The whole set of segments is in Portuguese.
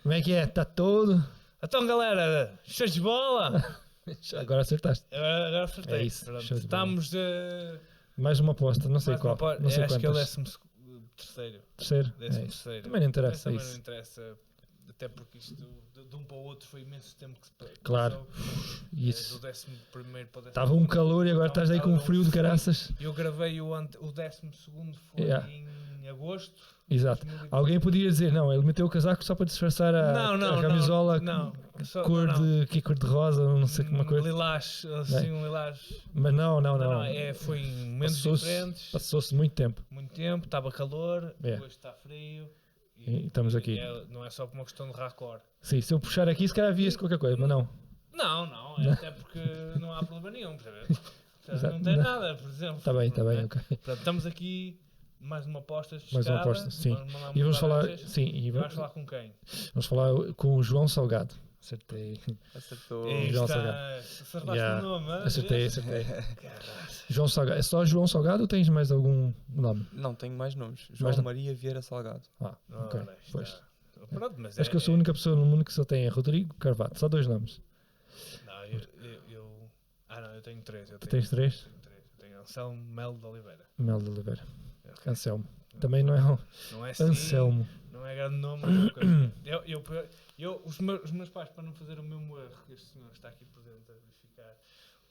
Como é que é? Está todo? Então, galera, show de bola! Agora acertaste. Agora acertei. É isso, Pronto, show de bola. estamos de... Mais uma aposta, não sei mais qual. uma parte- Não sei acho que é o quantas. 13º. Terceiro? É Décimo isso. terceiro. Também não interessa Também isso. não interessa. Até porque isto de um para o outro foi imenso tempo que se passou. Claro. Do Isso. 11º para o 12º. Estava um calor e agora Então, estás aí com um frio de caraças. Eu gravei o 12º foi Yeah. em agosto. Exato. 2020. Alguém podia dizer, não, ele meteu o casaco só para disfarçar a camisola cor de rosa, não sei como coisa. Lilás, assim, um lilás. Mas não. Foi em momentos Passou-se- diferentes. Passou-se muito tempo. Muito tempo, estava calor, É. hoje está frio. E estamos aqui. Não é só por uma questão de raccord. Sim, se eu puxar aqui, se calhar via-se qualquer coisa, mas não. Não, é até porque não há problema nenhum, percebes? Exato. Não tem nada, por exemplo. Está bem, Não é? ok. Portanto, estamos aqui, mais uma aposta Mais uma chegada, aposta, sim. mandar E vamos umas falar, laranjas. sim, e Vamos falar com quem? vamos falar com o João Salgado. Acertei. Acertou. Ei, João está- Salgado. Acertaste Yeah. o nome, hein? Acertei. Caralho. João Salgado. É só João Salgado ou tens mais algum nome? Não, tenho mais nomes. João não. Maria Vieira Salgado. Ah, ok. Ora, está. Pois. Pronto, mas Acho que eu sou a única pessoa no mundo que só tem é Rodrigo Carvalho. Só dois nomes. Não, eu tenho três. Tu tens três? Tenho três. Eu tenho Anselmo Melo de Oliveira. Mel de Oliveira. Anselmo. Também não é um Não é assim, Anselmo. não é grande nome. Os meus pais, para não fazer o mesmo erro que este senhor está aqui presente a verificar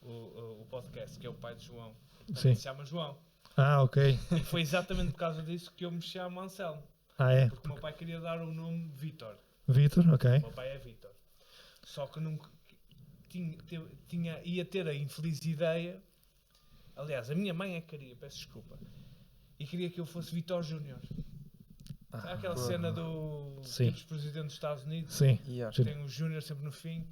o podcast, que é o pai de João, Sim. se chama João. Ah, ok. E foi exatamente por causa disso que eu me chamo Anselmo. Ah, é? Porque o meu pai queria dar o nome Vítor. Vítor, ok. O meu pai é Vítor. Só que nunca ia ter a infeliz ideia. Aliás, a minha mãe é que queria, peço desculpa. E queria que eu fosse Vítor Júnior. Sabe aquela cena Sim. dos presidentes dos Estados Unidos? Sim. Yeah. Sim. Tem o Júnior sempre no fim.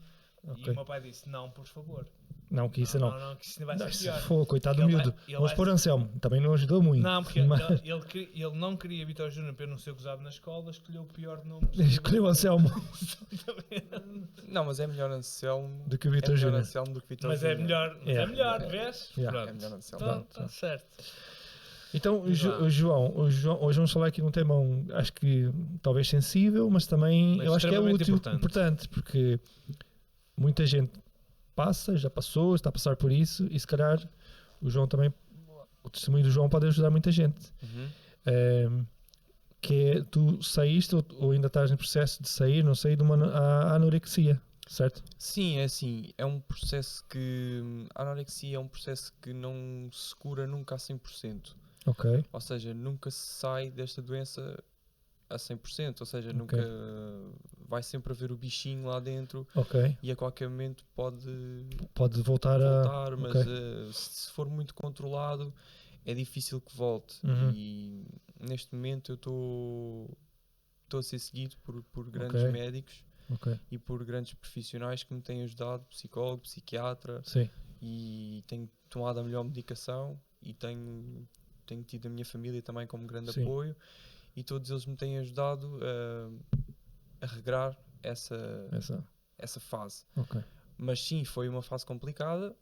Ok. E o meu pai disse: não, por favor. Não, que isso não. Não, que isso não vai Não, ser se pior. for, coitado do Ele miúdo. vai- ele Vamos vai- pôr Anselmo. Também não ajudou muito. Não, porque Mas- ele não queria Vítor Júnior para eu não ser gozado na escola, escolheu o pior nome. Escolheu Anselmo Não, mas é melhor Anselmo do que o é Vítor melhor Júnior. Anselmo do que Vítor Mas é Júnior. melhor, vês? Yeah. É Pronto. melhor Anselmo. Então, está certo. Então, o João. João, hoje vamos falar aqui de um tema, acho que talvez sensível, mas também Mas eu acho que é extremamente útil, importante. porque muita gente já passou, está a passar por isso, e se calhar o João também, o testemunho do João pode ajudar muita gente. Uhum. Que é, tu saíste ou ainda estás em processo de sair, não sei, de uma anorexia, certo? Sim, é assim, é um processo que... A anorexia é um processo que não se cura nunca a 100%. Ok, Ou seja, nunca se sai desta doença a 100%. Ou seja, Ok. nunca... Vai sempre haver o bichinho lá dentro ok. e a qualquer momento pode Pode voltar a... voltar, mas ok. se for muito controlado é difícil que volte. Uhum. E neste momento eu estou a ser seguido por grandes Ok. médicos Ok, e por grandes profissionais que me têm ajudado, psicólogo, psiquiatra, sim, e tenho tomado a melhor medicação e tenho tido a minha família também como grande Sim. apoio, e todos eles me têm ajudado a regrar essa fase. ok. Mas sim, foi uma fase complicada.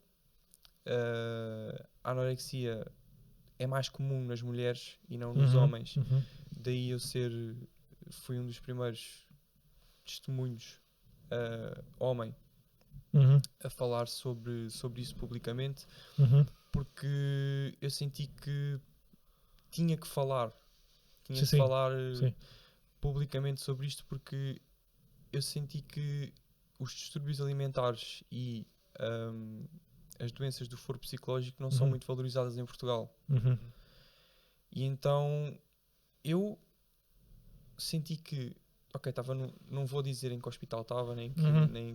A anorexia é mais comum nas mulheres e não nos homens. Uhum. Daí fui um dos primeiros testemunhos homem Uhum. a falar sobre isso publicamente, Uhum. porque eu senti que tinha que falar. Tinha Sim, que sim. falar Sim. publicamente sobre isto, porque eu senti que os distúrbios alimentares e as doenças do foro psicológico não são Uhum. muito valorizadas em Portugal. Uhum. E então eu senti que, ok, não vou dizer em que hospital estava, nem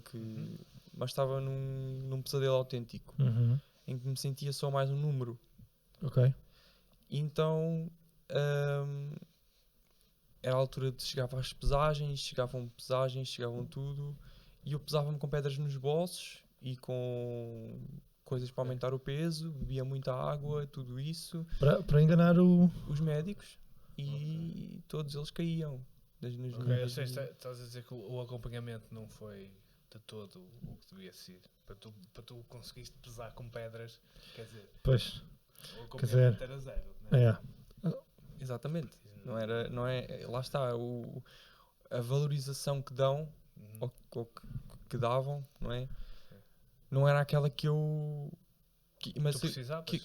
que, mas estava num pesadelo autêntico, Uhum. em que me sentia só mais um número. Ok. E então era a altura de chegava às pesagens, chegavam tudo, e eu pesava-me com pedras nos bolsos e com coisas para aumentar o peso, bebia muita água, tudo isso, Para enganar os médicos, e todos eles caíam. Ok, eu sei, estás a dizer que o acompanhamento não foi de todo o que devia ser. Para tu conseguiste pesar com pedras, quer dizer, Pois, o quer dizer, acompanhamento era zero. Né? é. Exatamente. Não é, lá está, a valorização que dão, ou que davam, não é? Não era aquela que eu...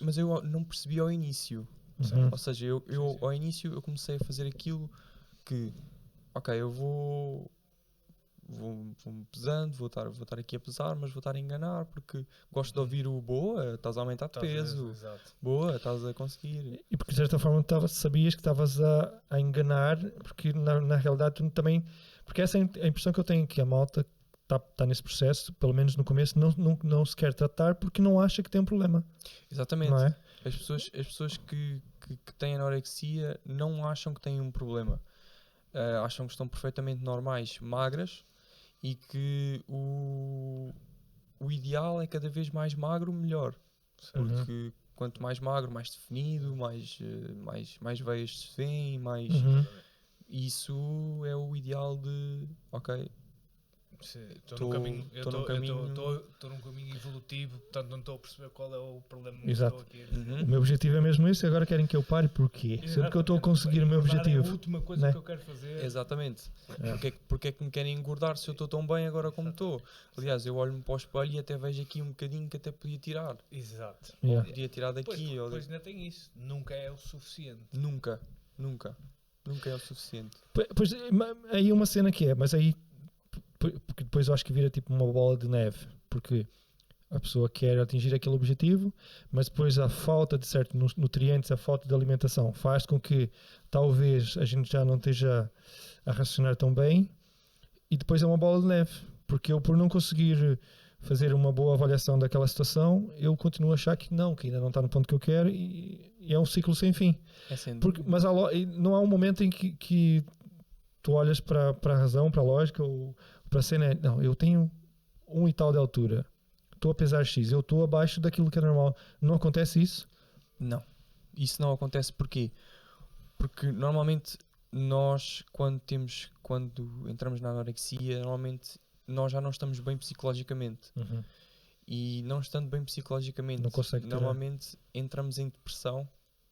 mas eu não percebi ao início. Uhum. Ou seja, eu ao início eu comecei a fazer aquilo que, ok, eu vou-me pesando, vou estar aqui a pesar, mas vou estar a enganar porque gosto de ouvir o boa, estás a aumentar de peso, boa, estás a conseguir. E porque de certa forma sabias que estavas a enganar, porque na realidade tu também... Porque essa é a impressão que eu tenho, que a malta está nesse processo, pelo menos no começo, não se quer tratar porque não acha que tem um problema. Exatamente. Não é? As pessoas que têm anorexia não acham que têm um problema. Acham que estão perfeitamente normais, magras, e que o ideal é cada vez mais magro, melhor. Porque quanto mais magro, mais definido, mais veias se vêem, mais... Isso é o ideal de... Ok, estou num caminho evolutivo, portanto não estou a perceber qual é o problema que estou aqui. O meu objetivo é mesmo esse, agora querem que eu pare, porquê? Sempre que eu estou a conseguir o meu objetivo. É a última coisa que eu quero fazer. Exatamente. Porque é que me querem engordar se eu estou tão bem agora como estou? Aliás, eu olho-me para o espelho e até vejo aqui um bocadinho que até podia tirar. Exato. Podia tirar daqui. Pois ainda tem isso. Nunca é o suficiente. Nunca é o suficiente. Pois, aí uma cena que é, mas aí porque depois eu acho que vira tipo uma bola de neve, porque a pessoa quer atingir aquele objetivo, mas depois a falta de certos nutrientes, a falta de alimentação faz com que talvez a gente já não esteja a raciocinar tão bem, e depois é uma bola de neve, porque eu, por não conseguir fazer uma boa avaliação daquela situação, eu continuo a achar que ainda não está no ponto que eu quero, e é um ciclo sem fim. Mas não há um momento em que tu olhas para a razão, para a lógica, ou para a cena, não, eu tenho 1 e tal de altura, estou a pesar X, eu estou abaixo daquilo que é normal. Não acontece isso? Não. Isso não acontece porquê? Porque normalmente nós, quando entramos na anorexia, normalmente nós já não estamos bem psicologicamente. E não estando bem psicologicamente, normalmente entramos em depressão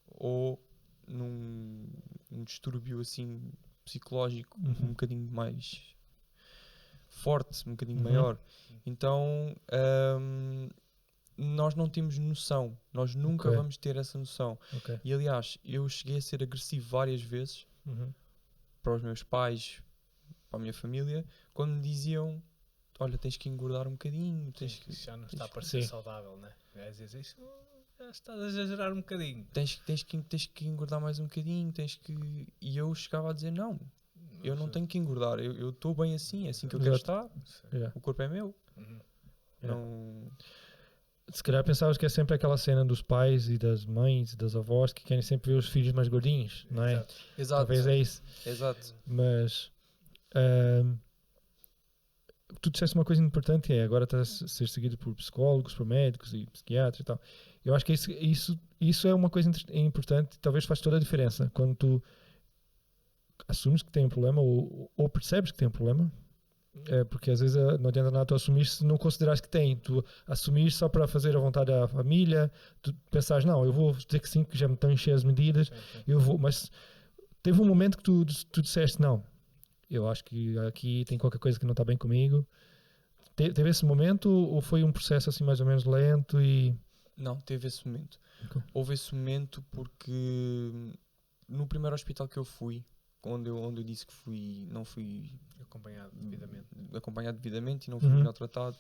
ou num distúrbio assim psicológico um bocadinho mais forte, um bocadinho maior. Então nós não temos noção, nós nunca vamos ter essa noção. E aliás, eu cheguei a ser agressivo várias vezes para os meus pais, para a minha família, quando me diziam: olha, tens que engordar um bocadinho, já não está a parecer saudável, né? Às vezes isso já estás a exagerar um bocadinho. Tens que engordar mais um bocadinho, e eu chegava a dizer: não, eu não tenho que engordar, eu estou bem assim, é assim que eu quero estar, o corpo é meu. Não... Se calhar pensavas que é sempre aquela cena dos pais e das mães e das avós que querem sempre ver os filhos mais gordinhos, não é? Exato. Talvez é isso. Exato. Mas tu disseste uma coisa importante, agora estás a ser seguido por psicólogos, por médicos e psiquiatras e tal. Eu acho que isso é uma coisa importante, talvez faz toda a diferença quando tu assumes que tem um problema ou percebes que tem um problema, porque às vezes não adianta nada tu assumir se não consideras que tem. Tu assumir só para fazer a vontade da família, tu pensares, não, eu vou dizer que sim, que já me estão a encher as medidas, eu vou, mas teve um momento que tu disseste, não, eu acho que aqui tem qualquer coisa que não está bem comigo. Teve esse momento ou foi um processo assim mais ou menos lento e... Não, teve esse momento. Houve esse momento porque no primeiro hospital que eu fui, onde eu disse que não fui acompanhado devidamente e não fui melhor tratado,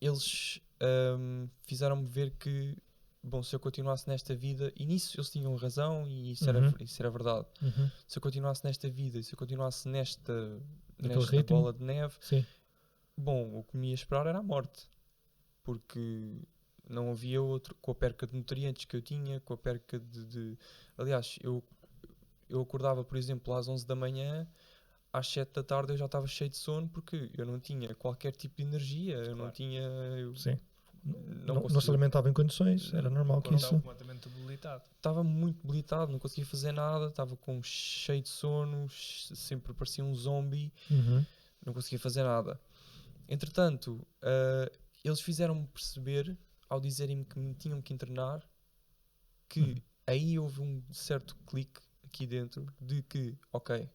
eles fizeram-me ver que, bom, se eu continuasse nesta vida, e nisso eles tinham razão e isso era verdade. Se eu continuasse nesta vida, se eu continuasse nesta bola de neve, bom, o que me ia esperar era a morte, porque não havia outro, com a perca de nutrientes que eu tinha, com a perca de... Aliás, eu acordava, por exemplo, às 11 da manhã, às 7 da tarde eu já estava cheio de sono, porque eu não tinha qualquer tipo de energia, eu não tinha... Não se alimentava em condições, era normal que isso... Estava completamente debilitado. Estava muito debilitado, não conseguia fazer nada, estava cheio de sono, sempre parecia um zombie, não conseguia fazer nada. Entretanto, eles fizeram-me perceber, ao dizerem-me que me tinham que internar, que aí houve um certo clique aqui dentro de que, ok,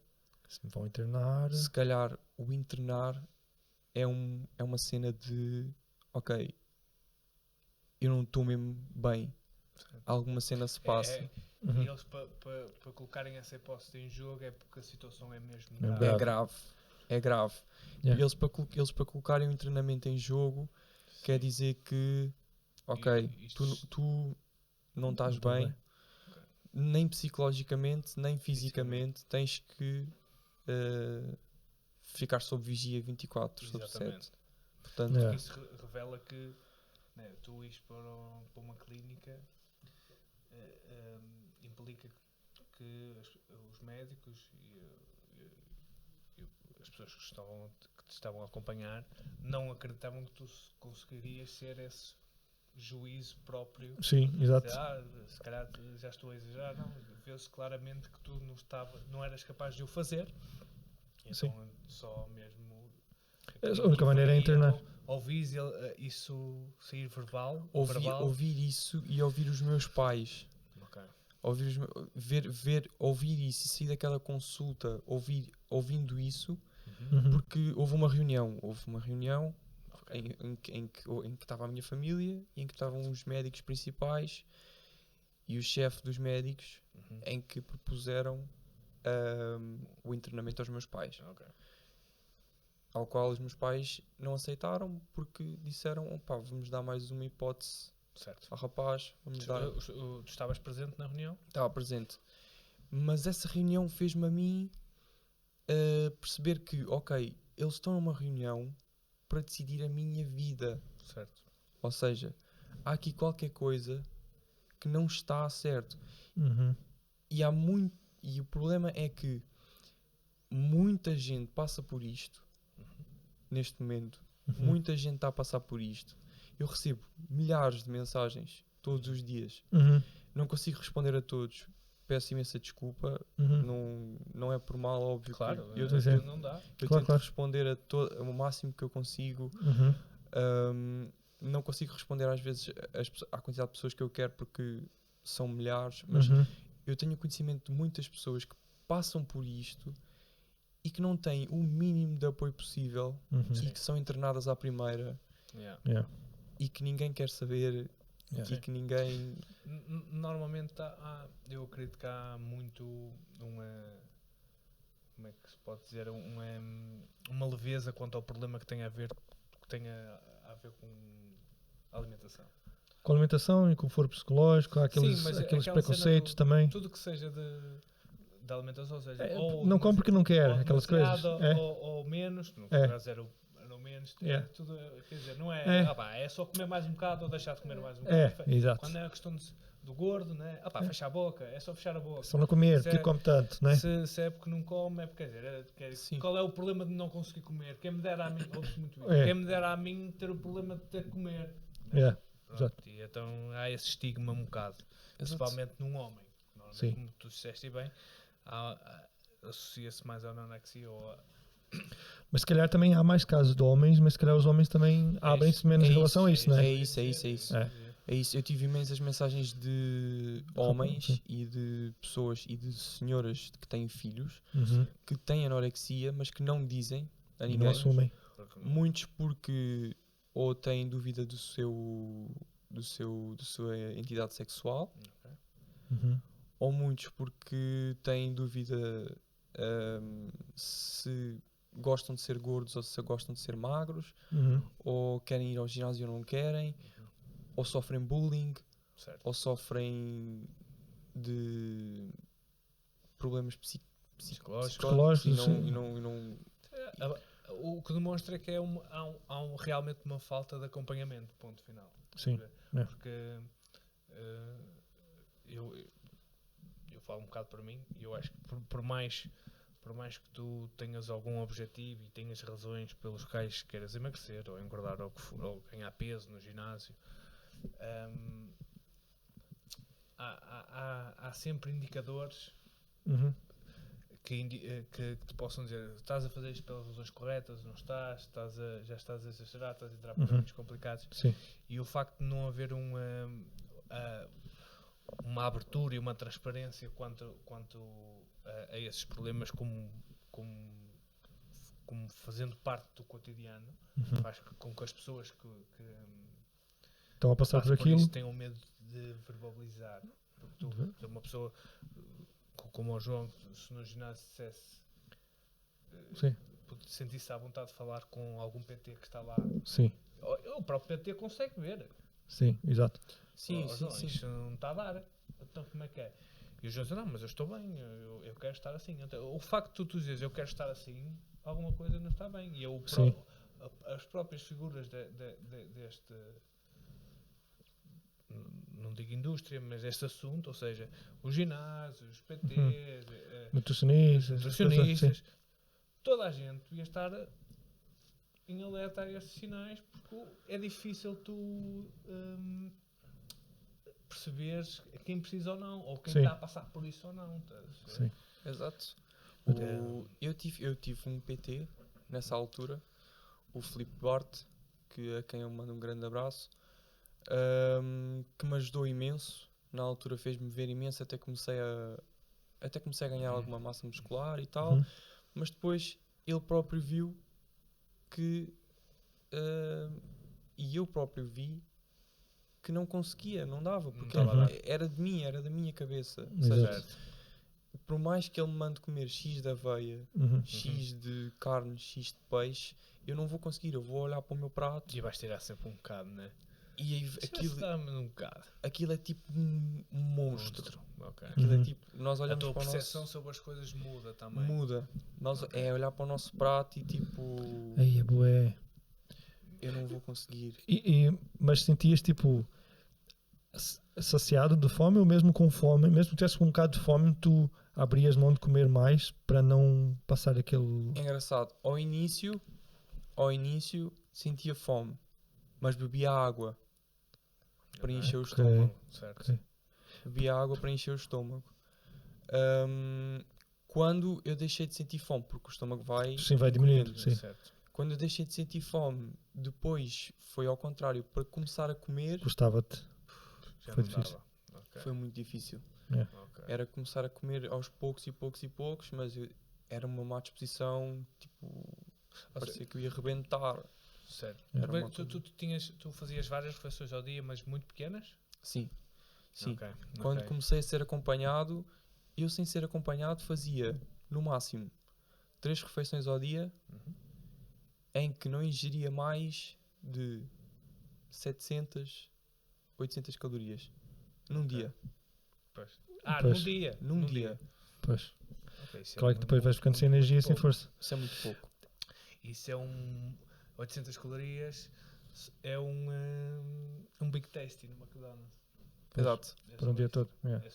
Se me vão internar. se calhar o internar é uma cena de, ok, eu não estou mesmo bem. Alguma cena se passa. Uhum. E eles, para colocarem essa hipótese em jogo, é porque a situação é mesmo É grave. É grave. É grave. Yeah. E eles para colocarem o treinamento em jogo, quer dizer que, ok, E tu não estás Não tô bem, bem. nem psicologicamente, nem fisicamente, tens que ficar sob vigia 24/7. Exatamente. Portanto, Yeah. Isso revela que, né, tu ires para uma clínica implica que os médicos e as pessoas que te estavam a acompanhar não acreditavam que tu conseguirias ser esse juízo próprio. Sim, exato. Se calhar já estou a exagerar, não, vê-se claramente que tu não eras capaz de o fazer. Então só mesmo A única maneira é internar. Ouvir isso sair verbal. ouvir isso e ouvir os meus pais. Ok. Ouvir isso e sair daquela consulta ouvindo isso, Uhum. porque houve uma reunião em que estava a minha família e em que estavam os médicos principais e o chefe dos médicos, em que propuseram o internamento aos meus pais, Ok. ao qual os meus pais não aceitaram porque disseram, opá, vamos dar mais uma hipótese Certo. ao rapaz, vamos dar... Tu estavas presente na reunião? Estava presente. Mas essa reunião fez-me a mim perceber que, ok, eles estão numa reunião para decidir a minha vida. Certo. Ou seja, há aqui qualquer coisa que não está certo. Uhum. E o problema é que muita gente passa por isto neste momento. Uhum. Muita gente está a passar por isto. Eu recebo milhares de mensagens todos os dias. Uhum. Não consigo responder a todos. Peço imensa desculpa. Uhum. Não é por mal, óbvio. Claro, Que eu Pois é. não dá. Claro, tento claro. responder o máximo que eu consigo. Uhum. Não consigo responder às vezes à quantidade de pessoas que eu quero porque são milhares, mas Uhum. eu tenho conhecimento de muitas pessoas que passam por isto e que não têm o mínimo de apoio possível Uhum. e que são internadas à primeira Yeah. Yeah. e que ninguém quer saber Yeah. e que ninguém... Normalmente eu acredito que há muito como é que se pode dizer, uma leveza quanto ao problema que tenha a ver com a alimentação. Com a alimentação e com o foro psicológico, há aqueles, Sim, mas aqueles aquela preconceitos cena também. Tudo que seja da alimentação, ou seja, É, ou não come porque não quer, ou aquelas demasiado, coisas. É. ou menos, no É. caso era o menos, É. tudo, quer dizer, não é, É. é só comer mais um bocado ou deixar de comer mais um bocado. Exato. Quando é a questão do gordo, né? Fecha a boca, é só fechar a boca. Só não comer, Se porque é- come tanto, né? Se é porque não come, é porque, quer dizer, Sim. qual é o problema de não conseguir comer? Quem me dera a mim, ouve-se muito isso, É. quem me dera a mim ter o problema de ter que comer. É. Pronto, Exato. e então há esse estigma um bocado, principalmente num homem. Normalmente, Sim. como tu disseste bem, associa-se mais à anorexia ou Mas se calhar também há mais casos de homens, mas se calhar os homens também abrem-se menos em relação a isso, não é? É isso. É isso. Eu tive imensas mensagens de homens Sim. e de pessoas e de senhoras que têm filhos Uhum. que têm anorexia, mas que não dizem a E ninguém. não assumem. Muitos porque ou têm dúvida da sua entidade sexual, Uhum. ou muitos porque têm dúvida se gostam de ser gordos ou se gostam de ser magros, Uhum. ou querem ir ao ginásio ou não querem, ou sofrem bullying, certo. ou sofrem de problemas Psicológicos, e sim. não O que demonstra que há realmente uma falta de acompanhamento, ponto final. Sim. É. Porque eu falo um bocado para mim e eu acho que por mais que tu tenhas algum objetivo e tenhas razões pelos quais queiras emagrecer ou engordar ou ganhar peso no ginásio, há sempre indicadores Uhum. que te possam dizer: estás a fazer isto pelas razões corretas, não estás, já estás a exagerar, estás a entrar por caminhos complicados. Sim. E o facto de não haver uma abertura e uma transparência quanto a esses problemas como fazendo parte do cotidiano, faz com que as pessoas que Estão a passar por passam por aquilo. isso tenham medo de verbalizar. Porque tu, uma pessoa como o João, se no ginásio dissesse, Sim, sentisse à vontade de falar com algum PT que está lá, sim, o próprio PT consegue ver. sim, exato. Sim, sim, João, sim. isto não está a dar. Então como é que é? E o João diz, não, mas eu estou bem, eu quero estar assim. Então, o facto de tu dizes, eu quero estar assim, alguma coisa não está bem. E Sim. as próprias figuras deste, não digo indústria, mas este assunto, ou seja, os ginásios, os PTs, Nutricionistas, nutricionistas, toda a gente devia estar em alerta a estes sinais, porque é difícil tu perceberes quem precisa ou não, ou quem Sim. está a passar por isso ou não. Sim. Exato. Até- Eu tive um PT nessa altura, o Filipe Duarte, a quem eu mando um grande abraço, que me ajudou imenso. Na altura fez-me ver imenso, até comecei a ganhar alguma massa muscular e tal, Uhum. mas depois ele próprio viu que e eu próprio vi que não conseguia, não dava, porque estava a dar. era de mim, era da minha cabeça. Ou Exato. seja, por mais que ele me mande comer X de aveia, Uhum. X de carne, X de peixe, eu não vou conseguir, eu vou olhar para o meu prato E vais tirar sempre um bocado, né? e aí Aquilo dá-me um bocado. aquilo é tipo um monstro. Ok. Aquilo Uhum. é tipo, nós A olhamos tua para o percepção nosso... sobre as coisas muda também. Muda. Nós Ok. é olhar para o nosso prato e tipo, Aí é bué. eu não vou conseguir. Mas sentias tipo saciado de fome ou mesmo com fome, mesmo que tivesse com um bocado de fome, tu abrias mão de comer mais para não passar aquele. É engraçado, ao início sentia fome, mas bebia água para encher o Ok. estômago. Certo. Ok. Bebia água para encher o estômago. Quando eu deixei de sentir fome, porque o estômago vai Sim, vai diminuindo. encolhendo. Sim. Certo. Quando eu deixei de sentir fome, depois foi ao contrário, para começar a comer, Gostava-te. Já Foi não difícil. dava. Ok. foi muito difícil. Ok. Era começar a comer aos poucos e poucos e poucos, mas era uma má disposição, tipo, parecia que eu ia rebentar. Certo. Era uma Tu fazias várias refeições ao dia, mas muito pequenas? Sim, sim. Ok. Quando Ok. comecei a ser acompanhado, eu sem ser acompanhado fazia, no máximo, 3 refeições ao dia, Uhum. em que não ingeria mais de 700, 800 calorias. Num Ok. dia. Pois. Pois. Num dia. Num dia. Pois. Ok, isso é Claro que depois vais ficando sem muito energia e sem pouco. força. Isso é muito pouco. Isso é 800 calorias, é um Big Tasty no McDonald's. Pois. Exato. É Para só um dia isso. todo. Yeah.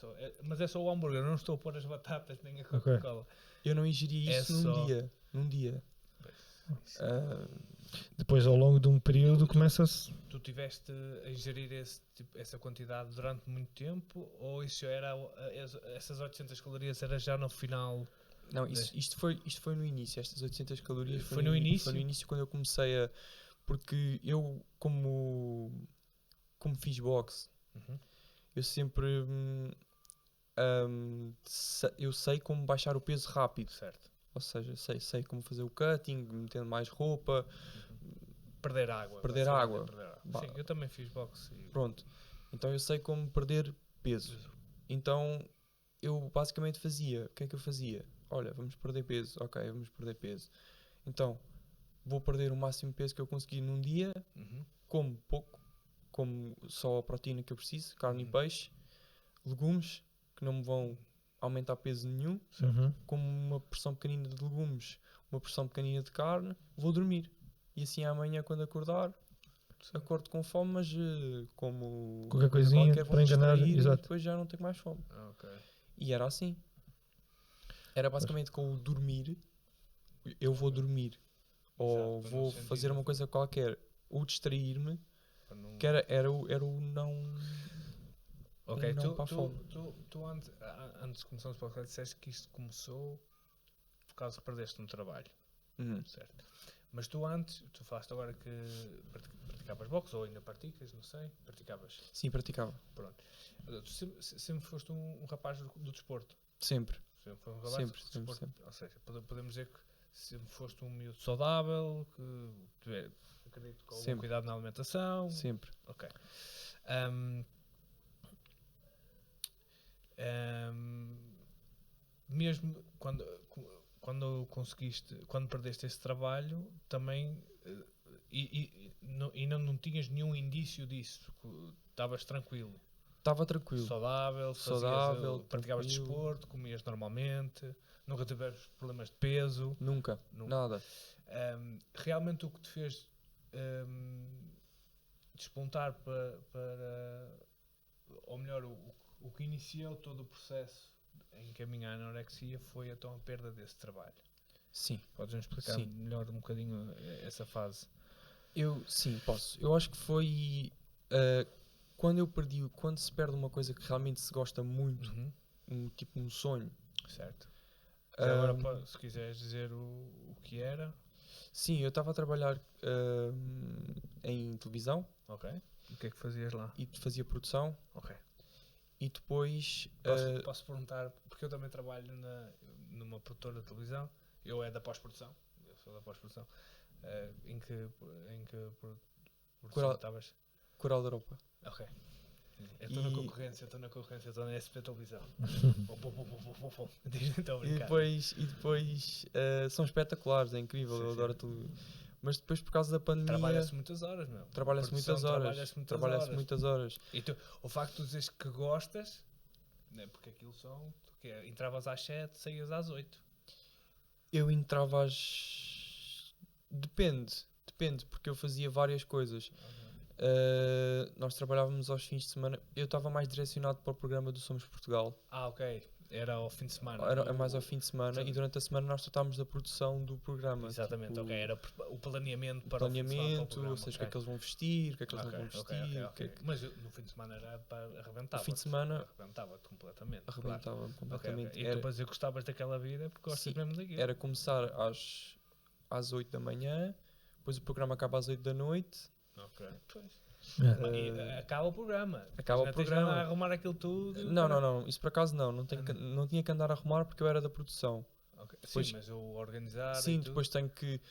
Mas é só o hambúrguer, eu não estou a pôr as batatas nem a Coca-Cola. Eu não ingeria É isso num só- dia. Num dia. Isso. Ah, Depois, ao longo de um período, começa-se. Tu tiveste a ingerir essa quantidade durante muito tempo, ou isso era essas 800 calorias era já no final? não, isto foi no início. Estas 800 calorias Foi no início? Foi no início quando eu comecei a... Porque eu, como fiz boxe, Uhum. eu sempre... eu sei como baixar o peso rápido. Certo. Ou seja, sei como fazer o cutting, metendo mais roupa. Perder água. Perder basicamente, água. perder água. Bah. Sim, eu também fiz boxe. Pronto. Então eu sei como perder peso. Então eu basicamente fazia. O que é que eu fazia? Olha, vamos perder peso. Ok, vamos perder peso. Então vou perder o máximo de peso que eu conseguir num dia. Uhum. Como pouco. Como só a proteína que eu preciso. Carne e Uhum. peixe. Legumes que não me vão aumentar peso nenhum. Uhum. Como uma porção pequenina de legumes. Uma porção pequenina de carne. Vou dormir. E assim amanhã quando acordar... Acordo com fome, mas como Qualquer uma coisa coisinha qualquer, para vou-me enganar, distrair exato. e depois já não tenho mais fome. Ok. E era assim. Era basicamente com o dormir, eu vou dormir, ou Exato, para não vou sentir fazer uma coisa qualquer, ou distrair-me, para não- que era o não... Ok, não para a fome. tu antes de começarmos o podcast disseste que isto começou por causa que perdeste um trabalho, certo? Mas tu antes, tu falaste agora que praticavas boxe ou ainda praticas, não sei, praticavas, Sim, praticava. pronto. Tu sempre foste um rapaz do desporto, Sempre. sempre foi um rapaz Sempre, do sempre, desporto, sempre. ou seja, podemos dizer que sempre foste um miúdo saudável, que acredito com algum Sempre. cuidado na alimentação, Sempre. ok. Ahm, ahm, mesmo quando quando perdeste esse trabalho, também e não tinhas nenhum indício disso, estavas tranquilo, Estava tranquilo. saudável, Saudável, praticavas tranquilo. desporto, comias normalmente, nunca tiveste problemas de peso. Nunca. Nunca. Nada. Realmente o que te fez despontar ou melhor, o que iniciou todo o processo em caminhar à anorexia foi então a perda desse trabalho. Sim. Podes-me explicar Sim. melhor um bocadinho essa fase? Sim, posso. Eu acho que foi quando se perde uma coisa que realmente se gosta muito, tipo um sonho. Certo. Já agora, Ahm, se quiseres dizer o que era. sim, eu estava a trabalhar em televisão Ok. O que é que fazias lá? e fazia produção Ok. e depois Posso perguntar, porque eu também trabalho numa produtora de televisão, eu é da pós-produção, eu sou da pós-produção, em que produção Coral- estavas? Coral da Europa. Ok. Eu estou na concorrência, estou na SP Televisão. Estou a E brincar. depois são espetaculares, é incrível, Sim, eu sim. adoro a televisão. Mas depois por causa da pandemia Trabalha-se muitas horas, meu. trabalha-se Produção, muitas horas. Trabalha-se muitas Trabalha-se horas. muitas horas. E o facto de tu dizeres que gostas, né, porque aquilo são. Entravas às 7, saías às 8. Eu entrava às. Depende, porque eu fazia várias coisas. Nós trabalhávamos aos fins de semana. Eu estava mais direcionado para o programa do Somos Portugal. Ah, ok. Era ao fim de semana. Era mais ao fim de semana e durante a semana nós tratávamos da produção do programa. Exatamente, tipo, ok. Era o planeamento o para o fim de semana. Para o planeamento, programa, ou seja, o que é ok. que eles vão vestir, o que é que eles não vão Ok, vestir. ok, o que é ok. que- Mas no fim de semana era para arrebentava. O fim de semana arrebentava-te completamente. arrebentava-me Claro. completamente. Ok. E tu depois gostavas daquela vida porque gostas Sim, mesmo daquilo. era começar às 8 da manhã, depois o programa acaba às 8 da noite. Ok. Pois. É. E acaba o programa. Acaba o Depois não tens programa. nada a arrumar aquilo tudo. Não, isso por acaso não tinha que andar a arrumar porque eu era da produção. Okay. Depois- Sim, mas o organizar. Sim, e tudo. depois tenho que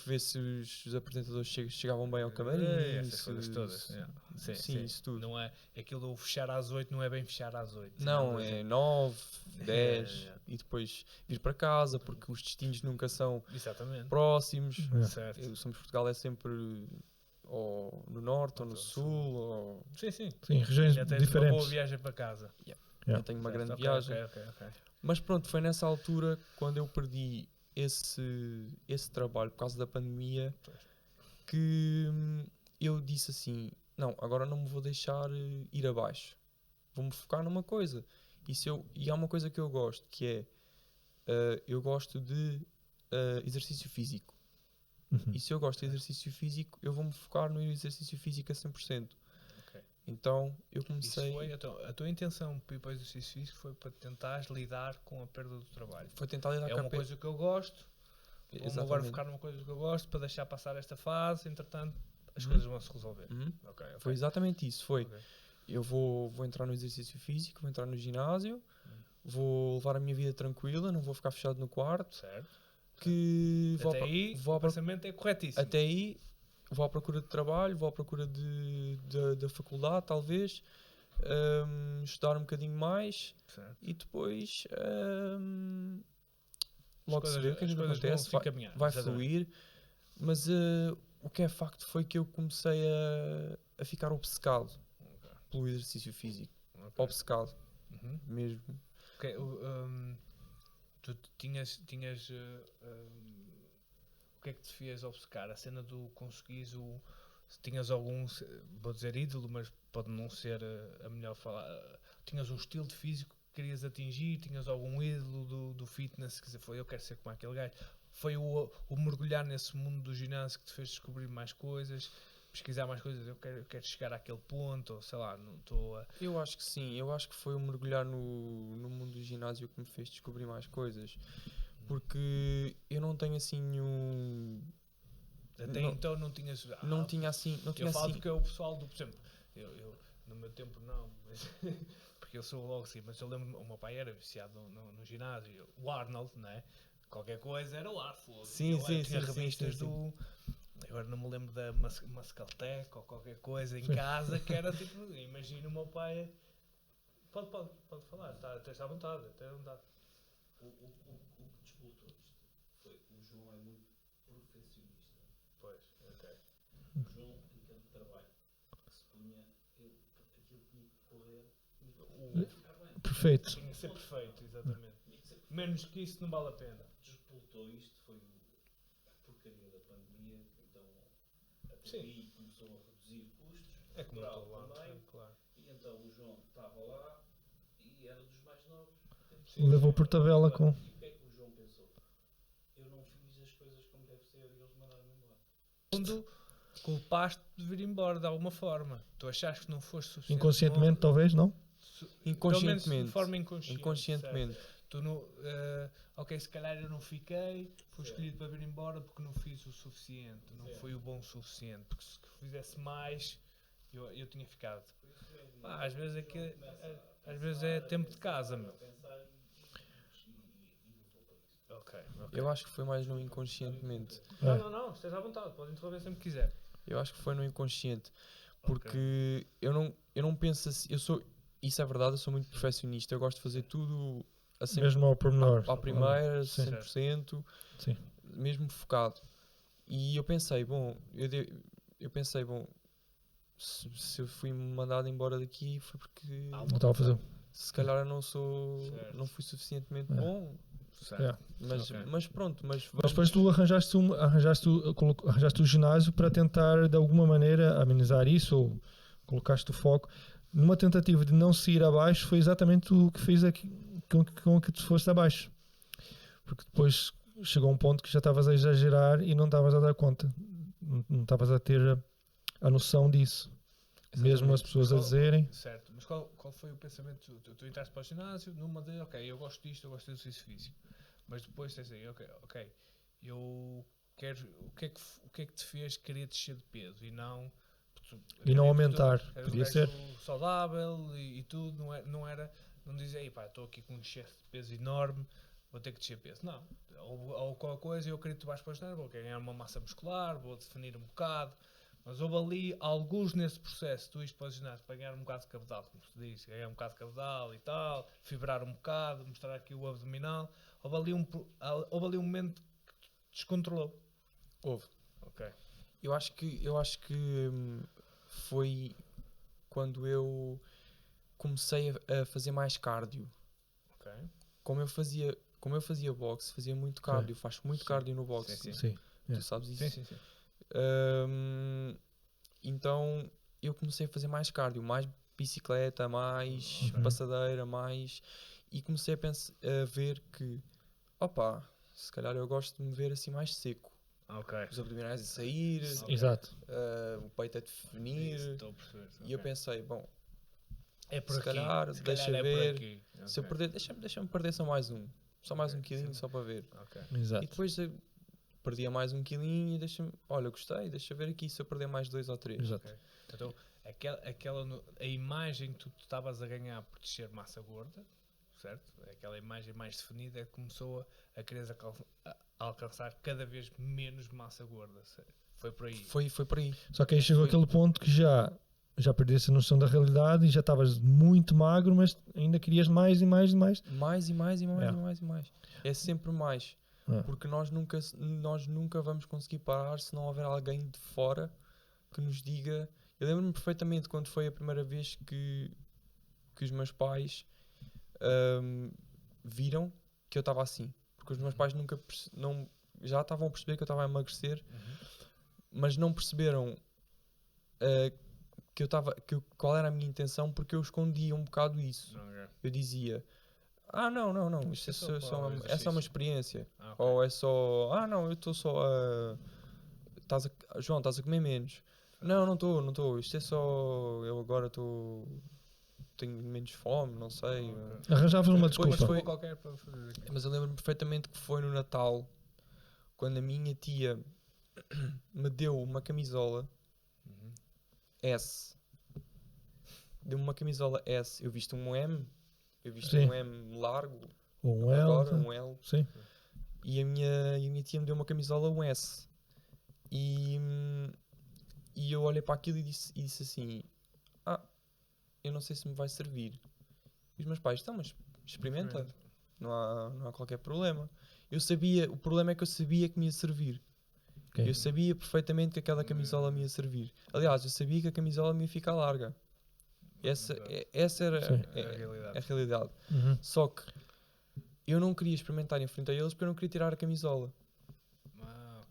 ver se os apresentadores chegavam bem ao camarim. Essas coisas todas. Yeah. Sim. Isso tudo. Não é aquilo do fechar às 8, não é bem fechar às 8. Não, é 9, 10 Yeah. e depois vir para casa porque os destinos nunca são Exatamente. próximos. Certo. O Somos Portugal é sempre ou no norte ou no sul. Ou... Sim. Sim, regiões Já tens uma boa diferentes. viagem para casa. Eu tenho uma Certo, grande ok, viagem. Ok. Mas pronto, foi nessa altura quando eu perdi esse trabalho por causa da pandemia Pois. que eu disse assim, não, agora não me vou deixar ir abaixo. Vou-me focar numa coisa. E há uma coisa que eu gosto, que é eu gosto de exercício físico. Uhum. E se eu gosto de exercício físico, eu vou-me focar no exercício físico a 100%. Ok. Então eu Isso comecei... foi a tua intenção para ir para o exercício físico foi para tentares lidar com a perda do trabalho. Foi tentar lidar É com a uma coisa que eu gosto. Vou-me agora Exatamente. focar numa coisa que eu gosto para deixar passar esta fase. Entretanto, as Uhum. coisas vão se resolver. Uhum. Ok. Foi exatamente isso. Foi, Ok. eu vou entrar no exercício físico, vou entrar no ginásio, vou levar a minha vida tranquila, não vou ficar fechado no quarto. Certo. Que Até aí, o pensamento é corretíssimo. até aí vou à procura de trabalho, vou à procura da faculdade, talvez, estudar um bocadinho mais Certo. e depois As logo se vê o que é as que coisas vão acontece, se encaminhar, vai exatamente. fluir. Mas o que é facto foi que eu comecei a ficar obcecado Ok. pelo exercício físico. Ok. Obcecado, Uhum. mesmo. Ok, tu tinhas o que é que te fez obcecar? A cena do conseguires se tinhas algum, vou dizer ídolo, mas pode não ser a melhor falar. Tinhas um estilo de físico que querias atingir, tinhas algum ídolo do fitness, quer dizer, foi eu quero ser como aquele gajo. Foi o mergulhar nesse mundo do ginásio que te fez descobrir mais coisas, pesquisar mais coisas, eu quero chegar àquele ponto, ou sei lá, não estou a... Eu acho que sim, eu acho que foi o mergulhar no mundo do ginásio que me fez descobrir mais coisas. Porque eu não tenho assim nenhum Até Não- então não tinhas. não tinha assim, não tinha Eu falo assim. porque é o pessoal do. Por exemplo, eu no meu tempo não, mas. Porque eu sou logo assim, mas eu lembro, o meu pai era viciado no ginásio. O Arnold, não é? Qualquer coisa era lá, fogo. Sim, Ele sim, tinha sim, revistas sim, sim. do. Agora não me lembro da Mascaltec ou qualquer coisa em casa que era tipo. Imagina o meu pai. Pode falar, até está à vontade, até à vontade. O que disputou isto foi o João é muito perfeccionista. Pois, ok. O João, em campo de trabalho, que se punha, aquilo tinha que correr, tinha que ficar bem. Perfeito. Tinha que ser perfeito, exatamente. Tinha que ser perfeito. Menos que isso não vale a pena. Disputou isto, foi a porcaria da pandemia, então a Sim. TVI começou a reduzir custos, É como Portugal todo lado, também, claro. e então o João estava lá e era dos mais novos. Levou por tabela com. E o que é que o João pensou? Eu não fiz as coisas como deve ser e eles mandaram-me embora. Segundo, culpaste de vir embora de alguma forma. Tu achaste que não foste suficiente. Inconscientemente, talvez, não? Pelo menos de Inconscientemente. forma inconsciente. Inconscientemente. certo? Tu não, ok, se calhar eu não fiquei, fui escolhido para vir embora porque não fiz o suficiente, não fui o bom o suficiente. Porque se fizesse mais, eu tinha ficado. Pá, às vezes às vezes é tempo de casa, meu. Ok. Eu acho que foi mais no inconscientemente. Não, esteja à vontade, pode interromper sempre que quiser. Eu acho que foi no inconsciente. Porque eu não penso assim. Isso é verdade, eu sou muito perfeccionista. Eu gosto de fazer tudo a 100%, Mesmo ao pormenor. à primeira, Sim. 100%, Sim. mesmo focado. E eu pensei, bom, se eu fui mandado embora daqui foi porque Não estava a fazer. se calhar eu não fui suficientemente É. bom. Certo. É. Mas pronto, mas Mas depois tu arranjaste o ginásio para tentar de alguma maneira amenizar isso ou colocaste o foco numa tentativa de não se ir abaixo. Foi exatamente o que fez aqui, com que tu foste abaixo, porque depois chegou um ponto que já estavas a exagerar e não estavas a dar conta, não estavas a ter a noção disso. Mesmo as pessoas a dizerem. Certo, mas qual foi o pensamento? Tu entraste para o ginásio numa de, ok, eu gosto disto, eu gosto do exercício físico. Mas depois tens aí, ok, eu quero. O que é que te fez querer descer de peso e não. E não aumentar, Eras podia um ser. gajo saudável e tudo, não dizia, ei pá, estou aqui com um excesso de peso enorme, vou ter que descer peso. Não, ou qualquer coisa, eu queria que tu vais para o ginásio, vou ganhar uma massa muscular, vou definir um bocado. Mas houve ali alguns nesse processo, tu ires para o ginásio para ganhar um bocado de cabedal, como se diz, ganhar um bocado de cabedal e tal, fibrar um bocado, mostrar aqui o abdominal. Houve ali um momento que te descontrolou. houve. Ok. Eu acho que foi quando eu comecei a fazer mais cardio. Ok. Como eu fazia boxe, fazia muito cardio, faço muito cardio no boxe. Sim. Sim. Tu sabes isso? Sim. Então eu comecei a fazer mais cardio, mais bicicleta, mais Ok. passadeira, mais. E comecei a ver que, opa, se calhar eu gosto de me ver assim mais seco. Ok. Os abdominais a sair, Exato. o peito a definir. Estou a perceber. E eu pensei, bom, é por se aqui. calhar, Se deixa calhar é ver. por aqui. se eu Ok. perder, deixa-me perder só mais um. Só mais Ok, um quilinho, sim. só para ver. Ok. E Exato. depois eu perdia mais um quilinho e olha, gostei, deixa ver aqui se eu perder mais 2 ou 3. Exato. Ok. Então, a imagem que tu estavas a ganhar por descer massa gorda, certo? Aquela imagem mais definida começou a querer alcançar cada vez menos massa gorda. Foi por aí. Foi por aí. Só que aí chegou aquele ponto que já perdeste a noção da realidade e já estavas muito magro, mas ainda querias mais e mais e mais. Mais e mais e mais É. e mais e mais. É sempre mais. É. Porque nós nunca vamos conseguir parar se não houver alguém de fora que nos diga. Eu lembro-me perfeitamente quando foi a primeira vez que os meus pais viram que eu estava assim. Porque os meus pais já estavam a perceber que eu estava a emagrecer, mas não perceberam qual era a minha intenção, porque eu escondia um bocado isso. Ok. Eu dizia, não, isto Isto é só para o é só uma exercício." experiência. Ah, ok. Ou é só, não, eu estou só a... João, estás a comer menos. Não estou, isto é só... Eu agora tenho menos fome, não sei. Ok. Arranjavas uma Depois desculpa. foi- qualquer para fazer aqui. Mas eu lembro-me perfeitamente que foi no Natal, quando a minha tia me deu uma camisola Uhum. S. Deu-me uma camisola S. Eu visto um M. Eu visto Sim. um M largo. Ou um L. Agora, tá? um L. Sim. E a minha tia me deu uma camisola um S. E eu olhei para aquilo e disse assim: eu não sei se me vai servir. E os meus pais, então, mas experimenta. Não há qualquer problema. O problema é que eu sabia que me ia servir. Ok. Eu sabia perfeitamente que aquela camisola me ia servir. Aliás, eu sabia que a camisola me ia ficar larga. Essa era Sim. A realidade. a realidade. Uhum. Só que eu não queria experimentar em frente a eles porque eu não queria tirar a camisola.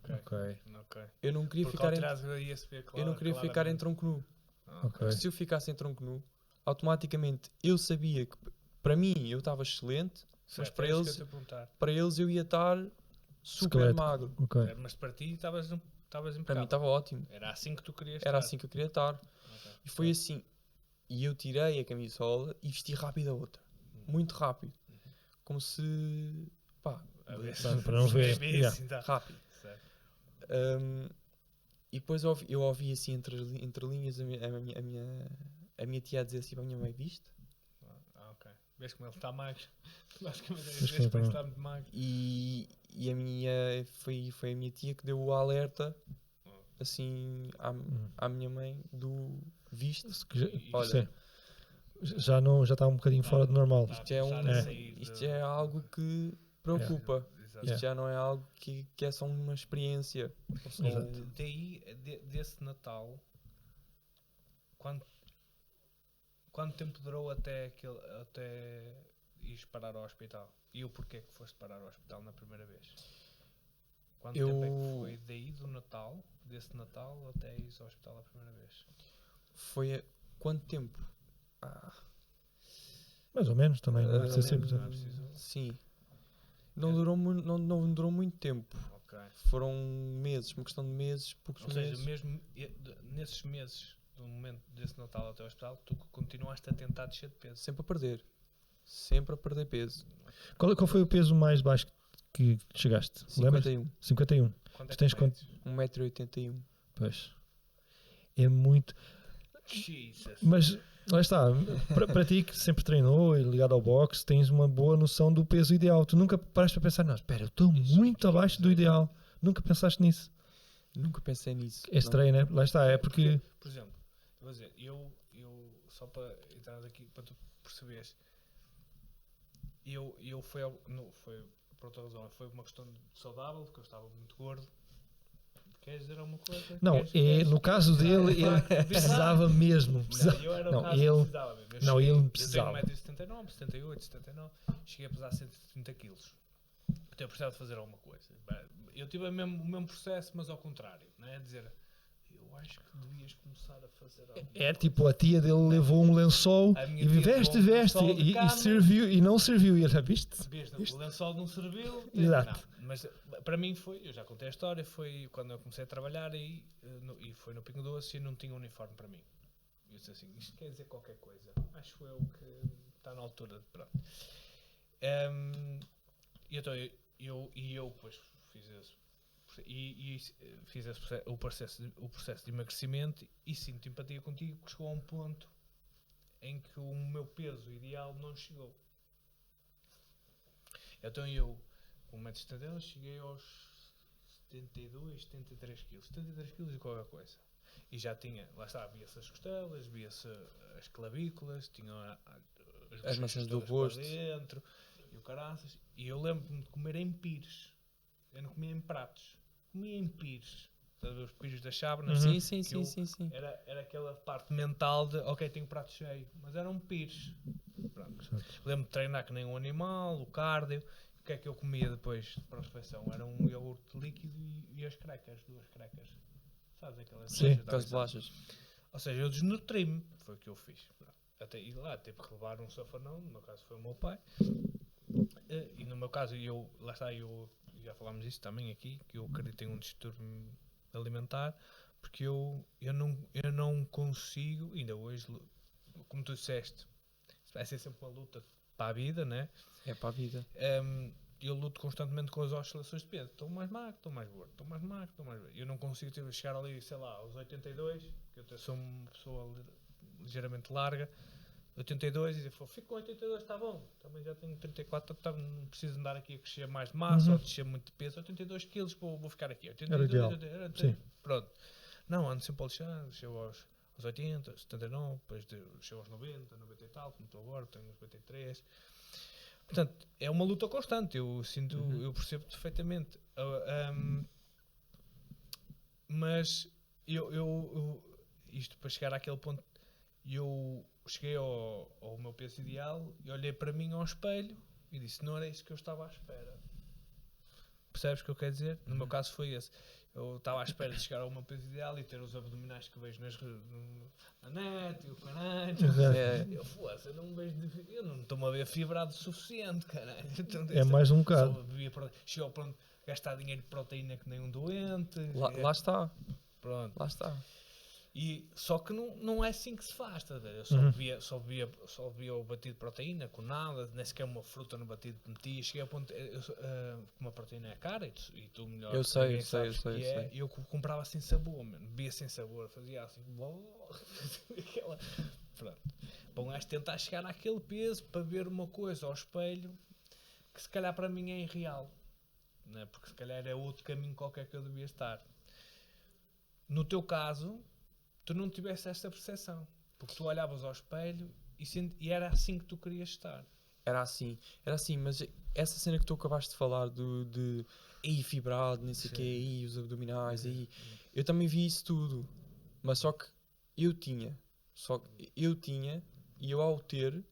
Ok. Ok. Eu não queria Porque ficar ao em, tirares ia-se ver eu não queria ficar em claramente. tronco nu. Ah, Ok. Se eu ficasse em tronco nu, automaticamente eu sabia que para mim eu estava excelente, mas Certo, para era isso eles, que eu te ia perguntar. para eles eu ia estar super Esquelético. magro. Ok. Mas para ti estavas Para mim impecável. estava ótimo. Era assim que tu querias Era estar. assim que eu queria estar. Ok. E foi assim. E eu tirei a camisola e vesti rápido a outra. Muito rápido. Como se. Pá, A ver se- Para não ver. se Yeah. assim, tá. rápido. Certo. E depois eu ouvi assim entre linhas a minha tia a dizer assim para a minha mãe: viste? Ok. Vês como ele está magro? Basicamente é Vês isso. como Vês como ele ele tá- está muito magro. E foi a minha tia que deu o alerta assim à minha mãe do viste. Olha, Sim. Já está um bocadinho fora do normal. Tá a Isto é, começar a sair isto de- é algo que preocupa. Exato. Isto já não é algo que é só uma experiência. Ou só Exato. Daí, desse Natal, quanto tempo durou até ires parar ao hospital? E o porquê que foste parar ao hospital na primeira vez? Quanto tempo é que foi daí do Natal, desse Natal, até ires ao hospital a primeira vez? Foi quanto tempo? Mais ou menos também. Não precisa ser. não é preciso. Sim. Não durou muito tempo. Ok. Foram meses, uma questão de meses, poucos Ou seja, meses. mesmo nesses meses, do momento desse Natal até ao hospital, tu continuaste a tentar descer de peso. Sempre a perder. Sempre a perder peso. Qual foi o peso mais baixo que chegaste? Lembras? 51. 51. Quanto Tu é tens que quanto? medes? 1,81 m. Pois. É muito. Jesus. Mas lá está. Para ti que sempre treinou e ligado ao boxe, tens uma boa noção do peso ideal. Tu nunca paraste para pensar, não, espera, eu estou muito abaixo do ideal. Nunca pensaste nisso. Nunca pensei nisso. É estranho, né? Lá está. É porque. Por exemplo, eu vou dizer, eu só para entrar aqui, para tu perceberes, eu foi por outra razão, foi uma questão de saudável, porque eu estava muito gordo. Queres dizer alguma coisa? Não, no caso dele, ele precisava mesmo. Não, eu era o Não, caso que ele- precisava mesmo. não, ele precisava. Eu tenho 1,79m, 78, 79, cheguei a pesar 130 kg. Então eu precisava de fazer alguma coisa. Eu tive o mesmo processo, mas ao contrário, né? Dizer, eu acho que devias começar a fazer alguma É tipo, a tia dele levou um lençol A minha e tia veste, levou um veste. lençol de E cama. serviu, e não serviu. E ele já viste? O lençol não serviu. Exato. Não, mas para mim foi, eu já contei a história, foi quando eu comecei a trabalhar e foi no Pingo Doce e não tinha uniforme para mim. Eu disse assim, isto quer dizer qualquer coisa. Acho eu que está na altura de pronto. E então eu depois fiz o processo de emagrecimento e sinto empatia contigo, que chegou a um ponto em que o meu peso ideal não chegou. Então eu, com 1,71 m, cheguei aos 72, 73 kg. 73 kg e qualquer coisa. E já tinha, lá está, via-se as costelas, via-se as clavículas, tinha As maçãs do todas para rosto. dentro, e o caraças. E eu lembro-me de comer em pires. Eu não comia em pratos. Comia em pires. Estás a ver os pires da chábana? Uhum. Sim. Era aquela parte mental de, ok, tenho o prato cheio. Mas eram pires. Pronto. Lembro-me de treinar que nem um animal, o cardio. O que é que eu comia depois para a refeição? Era um iogurte líquido e as crackers, 2 crackers. Sabes aquelas? Sim, bolachas? Aquelas bolachas. Ou seja, eu desnutri-me. Foi o que eu fiz. Até ir lá, teve que levar um safanão. No meu caso foi o meu pai. E no meu caso, lá está, já falámos disso também aqui, que eu acredito em um distúrbio alimentar, porque eu não consigo, ainda hoje, como tu disseste, vai ser sempre uma luta para a vida, né? É para a vida. eu luto constantemente com as oscilações de peso. Estou mais magro, estou mais gordo, estou mais magro, estou mais gordo. Eu não consigo chegar ali, sei lá, aos 82, que eu sou uma pessoa ligeiramente larga, 82, e eu fico com 82, está bom. Também já tenho 34, não preciso andar aqui a crescer mais de massa ou a descer muito de peso. 82 quilos, vou ficar aqui. 82, Era ideal. 82, Sim. pronto. Não, ando sempre a lixar, chego aos 80, 79, depois chego aos 90, 90 e tal, como estou agora, tenho 93. Portanto, é uma luta constante, eu sinto, eu percebo perfeitamente. Mas isto para chegar àquele ponto, eu cheguei ao meu peso ideal e olhei para mim ao espelho e disse, não era isso que eu estava à espera. Percebes o que eu quero dizer? No meu caso foi esse. Eu estava à espera de chegar ao meu peso ideal e ter os abdominais que vejo na net e o caralho. Eu fosse, eu não estou-me a ver fibrado o suficiente, caralho. Então, É mais um bocado. Chegou ao ponto de gastar dinheiro de proteína que nem um doente. Lá está. Pronto. Lá está. E, só que não é assim que se faz, estás a ver? Eu só bebia o batido de proteína com nada, nem sequer uma fruta no batido que metia. Cheguei ao ponto, como a proteína é cara e tu melhor. Eu sei. Eu comprava sem sabor, mano. Bebia sem sabor, fazia assim. Pronto. Bom, gajo tentar chegar àquele peso para ver uma coisa ao espelho que se calhar para mim é irreal, né? Porque se calhar é outro caminho qualquer que eu devia estar. No teu caso, tu não tiveste esta percepção, porque tu olhavas ao espelho e era assim que tu querias estar. Era assim, mas essa cena que tu acabaste de falar de aí fibrado, nem sei o quê, aí os abdominais, aí, eu também vi isso tudo, mas só que eu tinha, e eu ao ter,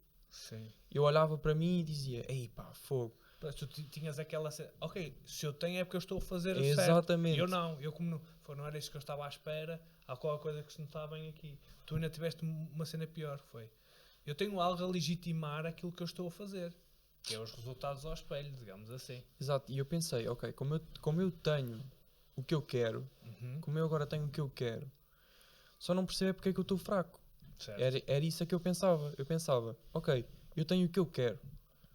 eu olhava para mim e dizia, ei pá, fogo. Tu tinhas aquela cena, ok, se eu tenho é porque eu estou a fazer o Exatamente. certo. Eu como não era isso que eu estava à espera, há qualquer coisa que se não está bem aqui. Tu ainda tiveste uma cena pior, foi. Eu tenho algo a legitimar aquilo que eu estou a fazer, que é os resultados ao espelho, digamos assim. Exato, e eu pensei, ok, como eu tenho o que eu quero, como eu agora tenho o que eu quero, só não percebo porque é que eu estou fraco. Era isso que eu pensava. Eu pensava, ok, eu tenho o que eu quero,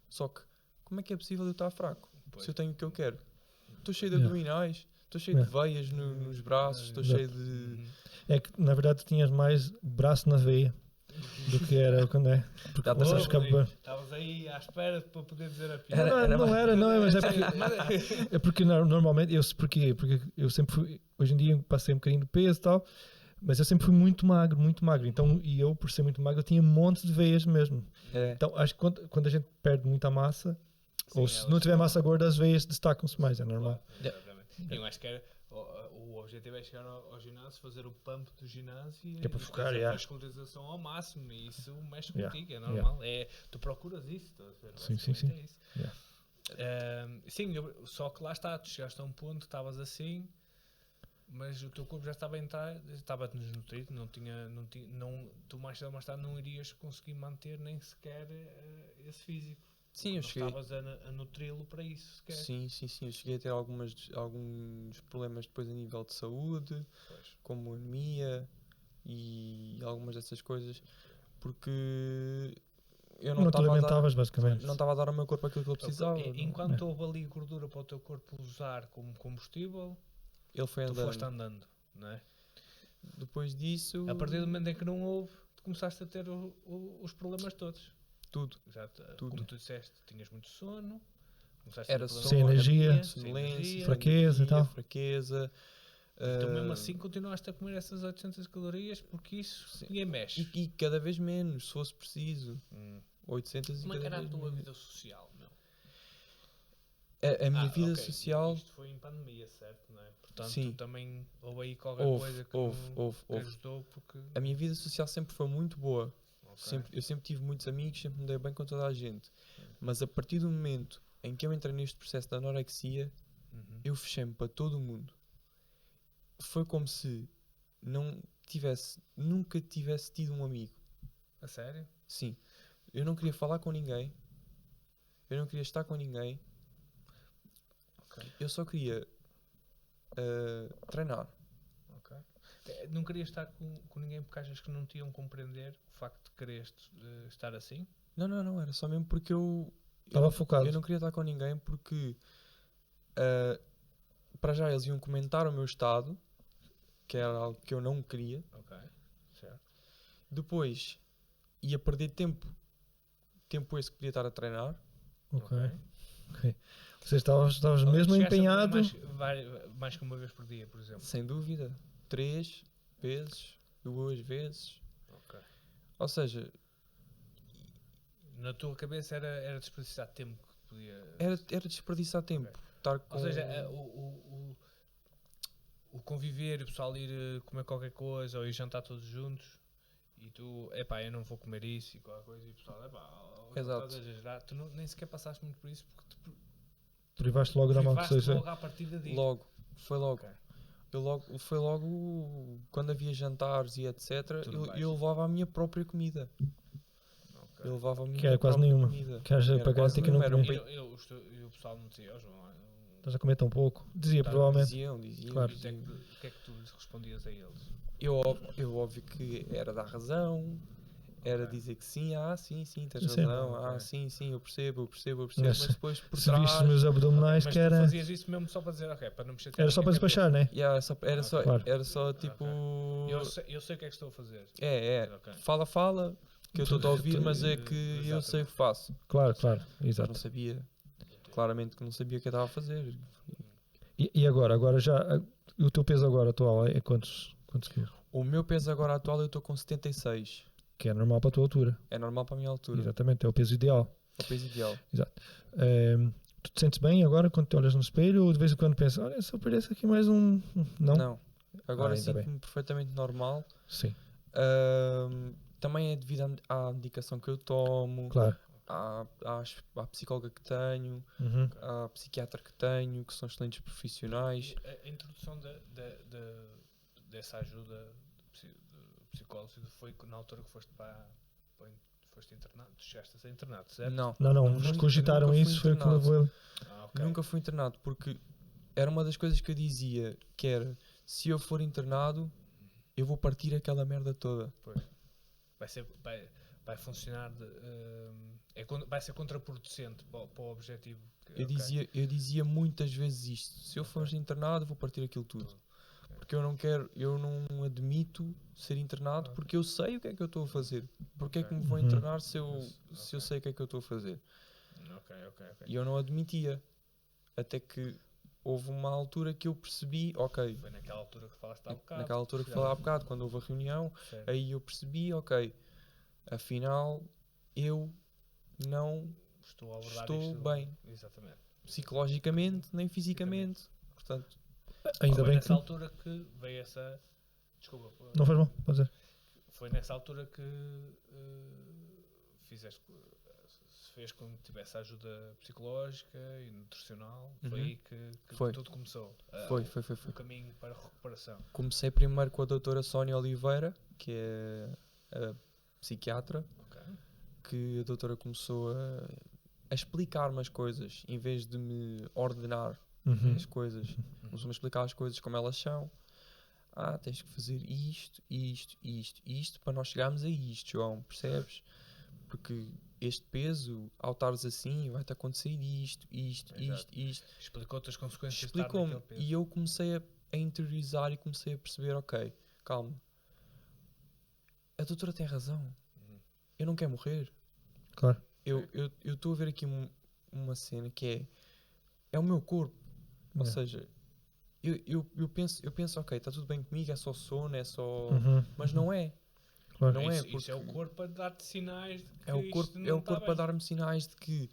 só que como é que é possível eu estar fraco? Se eu tenho o que eu quero? Estou cheio de abdominais, estou cheio de veias nos braços, estou cheio de... É que na verdade tinhas mais braço na veia do que era quando é. Porque estavas aí à espera para poder dizer a piada. Mas é porque normalmente porque eu sempre fui, hoje em dia passei um bocadinho de peso e tal, mas eu sempre fui muito magro, então, e eu por ser muito magro eu tinha um monte de veias mesmo. Então acho que quando a gente perde muita massa, ou se não tiver massa gorda, as veias destacam-se mais, é normal. Eu acho que o objetivo é chegar ao ginásio, fazer o pump do ginásio é para focar, fazer a vascularização ao máximo, e isso mexe contigo, é normal. Tu procuras isso, sim. é isso. Sim, só que lá está, tu chegaste a um ponto que estavas assim, mas o teu corpo já estava a entrar, estava desnutrido, tu mais cedo ou mais tarde não irias conseguir manter nem sequer esse físico. Sim, eu cheguei... estavas a nutri-lo para isso sequer. Sim, eu cheguei a ter alguns problemas depois a nível de saúde, como anemia e algumas dessas coisas, porque eu não te alimentavas, basicamente. Não estava a dar ao meu corpo aquilo que ele precisava. Enquanto houve ali gordura para o teu corpo usar como combustível, ele foi andando. Tu foste andando, não é? Depois disso... A partir do momento em que não houve, tu começaste a ter os problemas todos. Tudo. Como tu disseste, tinhas muito sono, era sem energia, sonolência, fraqueza e tal. Fraqueza. Então mesmo assim continuaste a comer essas 800 calorias porque isso ninguém mexe. E cada vez menos, se fosse preciso. 800 Como e é que cada era a vez tua menos. vida social, meu? A minha vida social... Isto foi em pandemia, certo? Não é? Portanto, sim. também houve aí qualquer coisa que ajudou porque... A minha vida social sempre foi muito boa. Eu sempre tive muitos amigos, sempre me dei bem com toda a gente. Mas a partir do momento em que eu entrei neste processo da anorexia, eu fechei-me para todo o mundo. Foi como se nunca tivesse tido um amigo. A sério? Sim. Eu não queria falar com ninguém. Eu não queria estar com ninguém. Eu só queria treinar. Não querias estar com ninguém porque achas que não te iam compreender o facto de quereres estar assim? Não, era só mesmo porque eu Estava focado. Eu não queria estar com ninguém porque para já eles iam comentar o meu estado, que era algo que eu não queria. Ok, certo. Depois ia perder tempo esse que podia estar a treinar. Ok. Você estavas mesmo Chegaste a empenhado. treinar mais que uma vez por dia, por exemplo. Sem dúvida. 3 vezes, 2 vezes. Ok. Ou seja, Na tua cabeça era desperdiçar tempo que podia. era desperdiçar tempo. Ok. Estar com... Ou seja, o conviver e o pessoal ir comer qualquer coisa ou ir jantar todos juntos e tu, epá, eu não vou comer isso e qualquer coisa e o pessoal, epá, Exato. estás a exagerar. Tu nem sequer passaste muito por isso porque te Privaste logo da mão que privaste seja. logo à partida disso. Logo, foi logo. Ok. Foi logo quando havia jantares e etc. Tudo bem, Eu sim. levava a minha própria comida. Ok. Eu levava a minha Que era quase própria nenhuma. comida. Que haja Era para quase garantir que não nenhuma, era um comia. peito. E o pessoal não dizia, João, Estás a comer tão pouco. Dizia Tá, provavelmente. Diziam. Claro. o que é que tu lhes respondias a eles? Eu óbvio que era dar razão, era Ok. dizer que sim, sim, tens Sim. razão, Ok. sim, eu percebo, Mas mas depois por Se viste os trás... meus abdominais, Mas que tu era. fazias isso mesmo só para dizer, ok, para não me chatear. Era só para ninguém, despachar, né? Yeah, Claro. era só tipo... Eu sei o que é que estou a fazer. É, Ok. fala, que eu estou a ouvir, mas é que eu sei o que faço. Claro, Mas não exato. sabia, claramente que não sabia o que eu estava a fazer. E agora? Agora já. O teu peso agora atual é quantos quilos? O meu peso agora atual eu estou com 76, Que é normal para a tua altura. é normal para a minha altura, Exatamente, é o peso ideal. é o peso ideal. Tu te sentes bem agora quando te olhas no espelho ou de vez em quando pensas, olha, se eu perdesse aqui mais um. Não? Agora Ainda bem. sinto-me perfeitamente normal. Sim, Também é devido à medicação que eu tomo, claro. à psicóloga que tenho, Uhum. à psiquiatra que tenho, que são excelentes profissionais. A introdução dessa ajuda de psicólogos foi na altura que foste foste internado. Tu chegaste a ser internado, certo? Não, Não, nunca- os cogitaram nunca fui isso, foi o que internado. levou ele. Ok. Nunca fui internado, porque era uma das coisas que eu dizia, que era, se eu for internado, eu vou partir aquela merda toda. Vai funcionar vai ser contraproducente para o objetivo. Eu dizia muitas vezes isto, se eu for internado, eu vou partir aquilo tudo. Porque eu não admito ser internado porque eu sei o que é que eu estou a fazer. Porque é que me vou Uhum. internar se eu sei o que é que eu estou a fazer? Ok. E eu não admitia. Até que houve uma altura que eu percebi, ok, Foi naquela altura que falaste há bocado. naquela altura que falei há bocado, quando houve a reunião, Certo. aí eu percebi, ok, afinal eu não Estou a abordar estou isto. bem. Exatamente. Psicologicamente nem fisicamente. Portanto, Ainda Foi bem nessa que. altura que veio essa. Desculpa. Não faz mal, pode dizer. Foi nessa altura que se fez com que tivesse ajuda psicológica e nutricional. Foi Uhum. aí que Foi. tudo começou. foi. O caminho para a recuperação. Comecei primeiro com a doutora Sónia Oliveira, que é a psiquiatra, Ok. que a doutora começou a explicar-me as coisas, em vez de me ordenar Uhum. as coisas. Começou-me a explicar as coisas como elas são. Tens que fazer isto para nós chegarmos a isto, João, percebes? Porque este peso, ao estares assim, vai-te acontecer isto. Explicou-te as consequências de estar Explicou-me. naquele peso. E eu comecei a interiorizar e comecei a perceber, ok, calma. A doutora tem razão. Uhum. Eu não quero morrer. Claro. Eu estou a ver aqui uma cena que é o meu corpo. Ou É. seja, eu penso, ok, está tudo bem comigo, é só sono, é só... Uhum. Mas não é. Claro. Não é, Isso é o porque- corpo a dar-te sinais de que É o corpo, isto não está a bem. dar-me sinais de que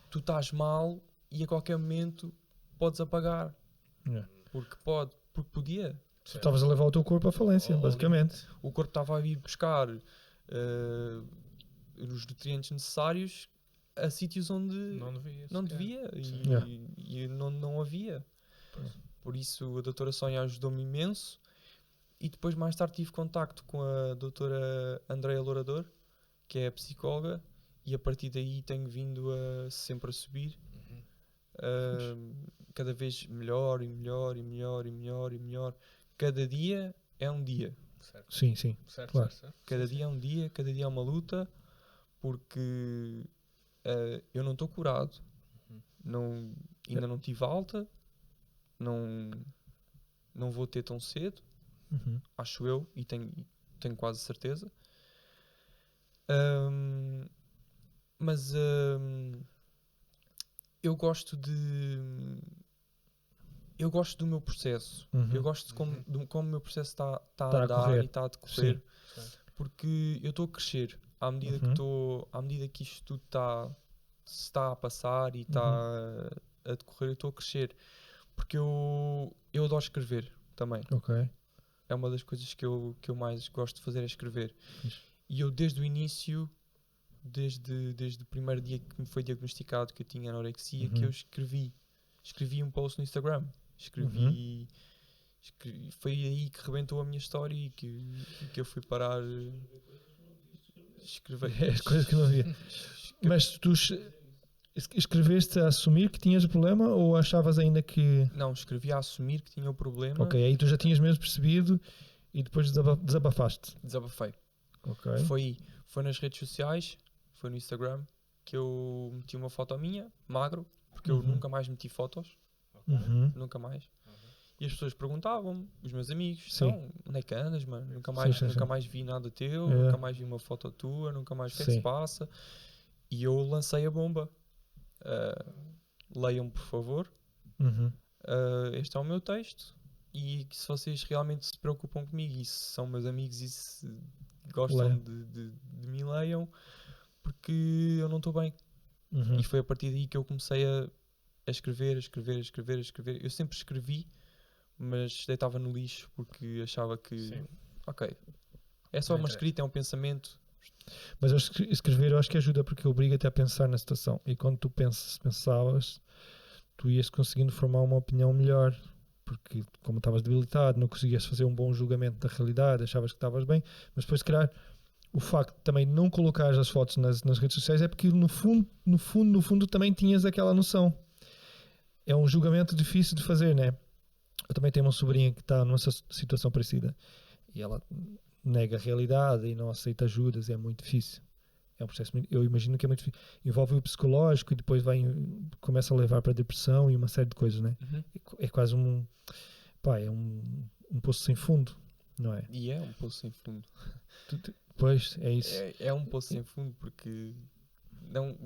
tu estás mal e a qualquer momento podes apagar. É. Porque podia. Tu estavas a levar o teu corpo à falência, Ou- basicamente. O corpo estava a ir buscar os nutrientes necessários a sítios onde Não devia. não sequer. devia Yeah. e não havia. Pois. Por isso a doutora Sónia ajudou-me imenso e depois mais tarde tive contacto com a doutora Andreia Lourador, que é a psicóloga, e a partir daí tenho vindo sempre a subir, Uhum. cada vez melhor. Cada dia é um dia. Certo. Sim. Certo, Claro. certo. Cada Sim, dia é um dia, cada dia é uma luta, porque eu não estou curado, ainda não tive alta, não vou ter tão cedo, Uhum. acho eu, e tenho quase certeza. Mas eu gosto do meu processo. Uhum. Eu gosto de como o meu processo está Tá a a andar correr. e está a decorrer. Sim. Porque eu estou a crescer à medida à medida que isto tudo se está a passar e está a decorrer, eu estou a crescer. Porque eu adoro escrever também. Ok. É uma das coisas que eu mais gosto de fazer, é escrever. Fixe. E eu desde o início, desde o primeiro dia que me foi diagnosticado que eu tinha anorexia, que eu escrevi um post no Instagram. Foi aí que rebentou a minha história e que eu fui parar escrever. As coisas que não havia. Mas tu escreveste a assumir que tinhas o problema ou achavas ainda que... Não, escrevi a assumir que tinha o problema. Ok, aí tu já tinhas mesmo percebido e depois desabafaste. Desabafei. Ok. Foi nas redes sociais, foi no Instagram, que eu meti uma foto minha, magro, porque eu nunca mais meti fotos, Uhum. nunca mais. E as pessoas perguntavam-me, os meus amigos, Sim. então, onde é que andas, mano? Nunca Sim. mais vi nada teu, É. nunca mais vi uma foto tua, nunca mais o que é que se Sim. passa. E eu lancei a bomba. Leiam, por favor. Uhum. Este é o meu texto. E se vocês realmente se preocupam comigo e se são meus amigos e se gostam Leiam. de mim, leiam, porque eu não estou bem. Uhum. E foi a partir daí que eu comecei a escrever. Eu sempre escrevi, mas deitava no lixo porque achava que, Sim. ok, é só Não uma interessa. escrita, é um pensamento. Mas escrever eu acho que ajuda porque obriga-te a pensar na situação. E quando tu pensavas, tu ias conseguindo formar uma opinião melhor. Porque como estavas debilitado, não conseguias fazer um bom julgamento da realidade, achavas que estavas bem. Mas depois, se calhar, o facto de também não colocares as fotos nas redes sociais é porque no fundo também tinhas aquela noção. É um julgamento difícil de fazer, né? Eu também tenho uma sobrinha que está numa situação parecida. E ela nega a realidade e não aceita ajudas, é muito difícil. É um processo, eu imagino que é muito difícil. Envolve o psicológico e depois começa a levar para a depressão e uma série de coisas, né? É quase um poço sem fundo, não é? E é um poço sem fundo. Pois, é isso. É um poço sem fundo porque não,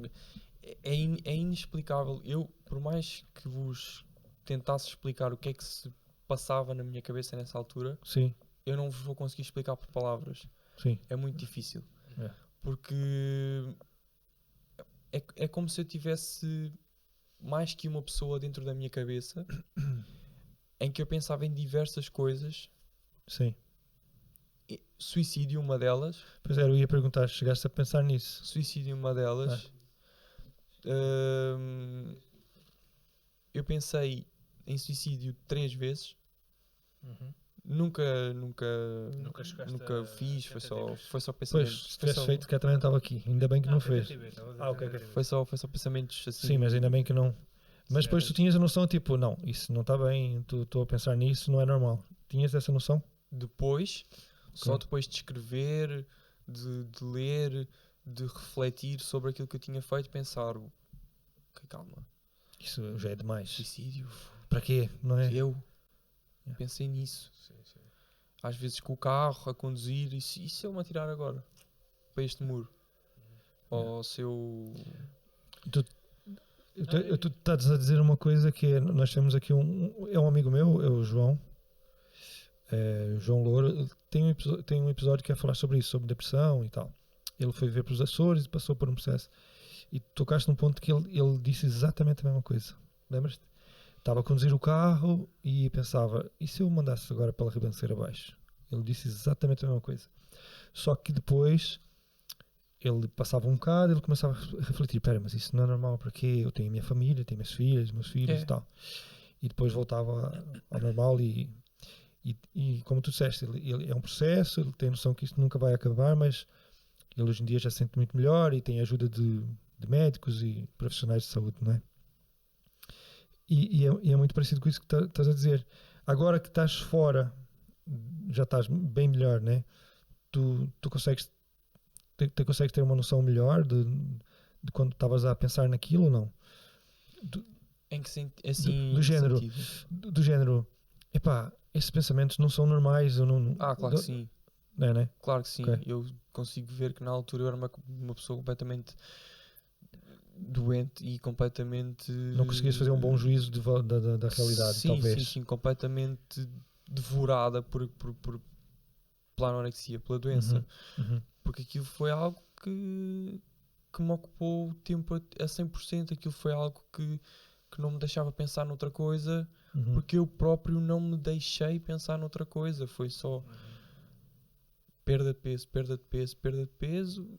é inexplicável. Eu, por mais que vos tentasse explicar o que é que se passava na minha cabeça nessa altura, Sim, eu não vos vou conseguir explicar por palavras. sim. É muito difícil. É. Porque é como se eu tivesse mais que uma pessoa dentro da minha cabeça em que eu pensava em diversas coisas. Sim. Suicídio, uma delas. Pois era, eu ia perguntar, chegaste a pensar nisso? Suicídio, uma delas. Eu pensei em suicídio 3 vezes. Nunca fiz, foi só pensamento. Pois, se tivesse feito, que também estava aqui. Ainda bem que não fez. Ok. Foi só pensamentos assim. Sim, mas ainda bem que não. Mas depois tu tinhas a noção, tipo, não, isso não está bem, estou a pensar nisso, não é normal. Tinhas essa noção? Depois, só depois de escrever, de ler, de refletir sobre aquilo que eu tinha feito, pensar, ok, calma, Isso já é demais. suicídio, Para quê? Não é? eu pensei nisso. Sim. Às vezes com o carro, a conduzir, e se eu me atirar agora, para este muro? Ou se eu... Tu estás a dizer uma coisa que é, nós temos aqui é um amigo meu, é o João Louro, tem um episódio que é falar sobre isso, sobre depressão e tal. Ele foi ver para os Açores e passou por um processo e tocaste num ponto que ele disse exatamente a mesma coisa. Lembras-te? Estava a conduzir o carro e pensava, e se eu mandasse agora pela ribanceira abaixo? Ele disse exatamente a mesma coisa. Só que depois ele passava um bocado, ele começava a refletir, pera, mas isso não é normal, para quê? Eu tenho a minha família, tenho minhas filhas, meus filhos e tal. E depois voltava ao normal e como tu disseste, ele é um processo, ele tem noção que isto nunca vai acabar, mas ele hoje em dia já se sente muito melhor e tem ajuda de médicos e profissionais de saúde, não é? E é muito parecido com isso que estás a dizer. Agora que estás fora, já estás bem melhor, né? Tu consegues ter uma noção melhor de quando estavas a pensar naquilo ou não? Em que assim, do em que género. sentido? Do género, epá, esses pensamentos não são normais. Eu não, Claro que sim. Não é, né? Claro que sim. Ok. Eu consigo ver que na altura eu era uma pessoa completamente doente e completamente... Não conseguias fazer um bom juízo da realidade, sim, talvez. Sim, completamente devorada pela anorexia, pela doença. Uhum. Porque aquilo foi algo que me ocupou o tempo a 100%. Aquilo foi algo que não me deixava pensar noutra coisa, Uhum. porque eu próprio não me deixei pensar noutra coisa. Foi só perda de peso, perda de peso, perda de peso,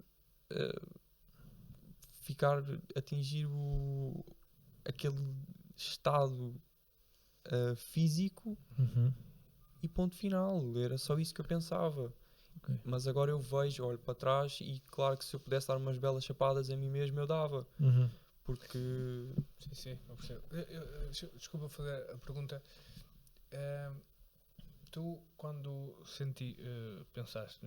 atingir aquele estado físico Uhum. e ponto final. Era só isso que eu pensava. Ok. Mas agora eu vejo, olho para trás e claro que se eu pudesse dar umas belas chapadas a mim mesmo, eu dava. Uhum. Porque Sim, eu percebo. Desculpa fazer a pergunta. Tu, quando pensaste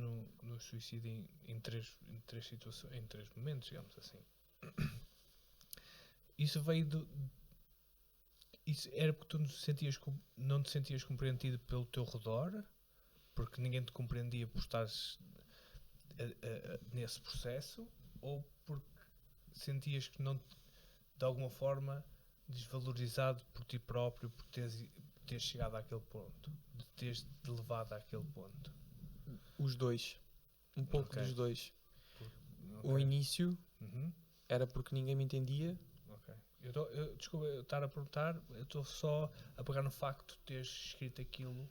no suicídio em três situações, em três momentos, digamos assim. Isso veio isso era porque tu não te sentias compreendido pelo teu redor? Porque ninguém te compreendia por estares nesse processo? Ou porque sentias que não, de alguma forma, desvalorizado por ti próprio, por teres chegado àquele ponto, de teres te levado àquele ponto? os dois, um pouco Ok. dos dois. Ok. O início Uhum. era porque ninguém me entendia. Ok. Desculpa eu estar a perguntar, eu estou só a pegar no facto de teres escrito aquilo,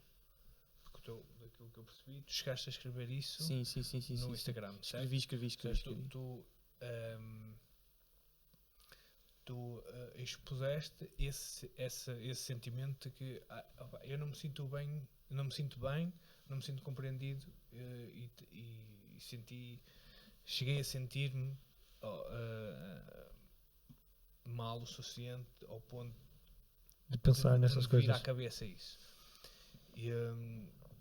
daquilo que eu percebi, tu chegaste a escrever isso Sim, no Instagram, certo? Escrevi. Tu expuseste esse sentimento de que eu não me sinto bem, não me sinto compreendido, e cheguei a sentir-me mal o suficiente ao ponto De pensar de nessas me vir à coisas. cabeça isso.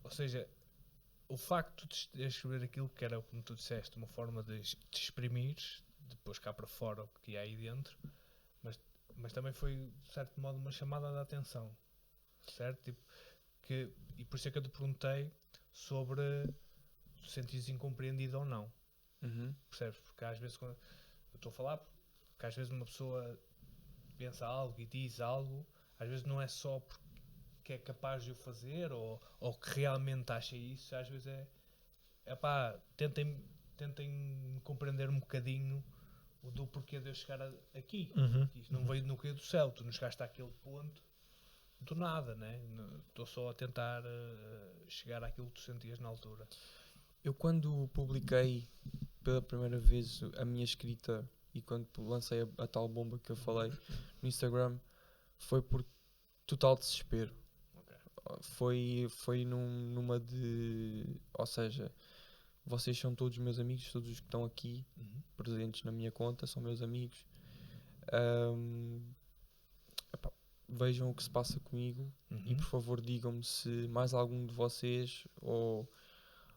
Ou seja, o facto de escrever aquilo que era, como tu disseste, uma forma de te exprimir, depois cá para fora o que há aí dentro, mas também foi, de certo modo, uma chamada de atenção, certo? Tipo, e por isso é que eu te perguntei sobre tu sentires incompreendido ou não, Uhum. percebes? Porque às vezes, quando eu estou a falar, porque às vezes uma pessoa pensa algo e diz algo, às vezes não é só porque é capaz de o fazer ou que realmente acha isso, às vezes tentem me compreender um bocadinho do porquê de eu chegar aqui. Uhum. Isto não veio no cair do céu, tu não chegaste àquele ponto do nada, né? Estou só a tentar chegar àquilo que tu sentias na altura. Eu quando publiquei pela primeira vez a minha escrita e quando lancei a tal bomba que eu falei no Instagram, foi por total desespero. Okay. Foi numa de... Ou seja, vocês são todos meus amigos, todos os que estão aqui presentes na minha conta são meus amigos. Vejam o que se passa comigo e por favor digam-me se mais algum de vocês ou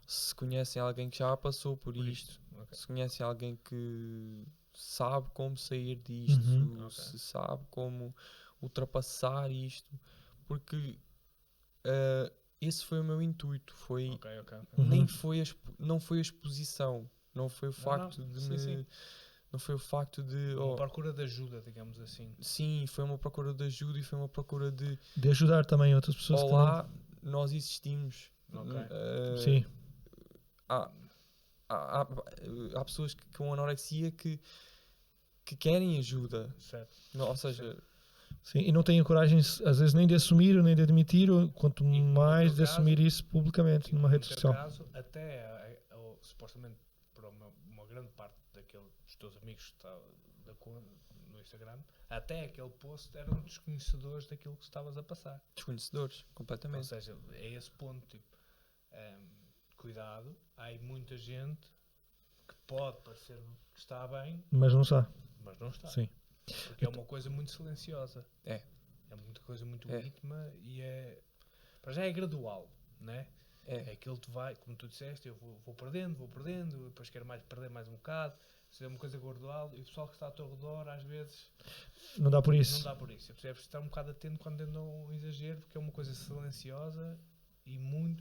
se conhecem alguém que já passou por isto. Okay. Se conhecem alguém que sabe como sair disto, se sabe como ultrapassar isto, porque esse foi o meu intuito. Foi nem foi não foi a exposição, não foi o facto de me... Não foi o facto de... Uma procura de ajuda, digamos assim. Sim, foi uma procura de ajuda e foi uma procura de ajudar também outras pessoas. olá, nós existimos. Sim. Há pessoas com anorexia que querem ajuda. Certo. Ou seja... Sim, e não têm a coragem, às vezes, nem de assumir, nem de admitir, quanto mais de assumir isso publicamente, numa rede social. No teu caso, até supostamente para uma grande parte dos teus amigos no Instagram, até aquele post eram desconhecedores daquilo que estavas a passar. Desconhecedores, completamente. Ou seja, é esse ponto, tipo, cuidado, há aí muita gente que pode parecer que está bem, mas não está. Sim. Porque é uma coisa muito silenciosa. É uma coisa muito íntima e para já é gradual, né? É aquilo que tu vai, como tu disseste, eu vou perdendo, depois quero perder mais um bocado, Se é uma coisa gradual e o pessoal que está ao teu redor às vezes Não dá por não isso. dá por isso. Percebes? Estar um bocado atento quando andam um exagero, porque é uma coisa silenciosa e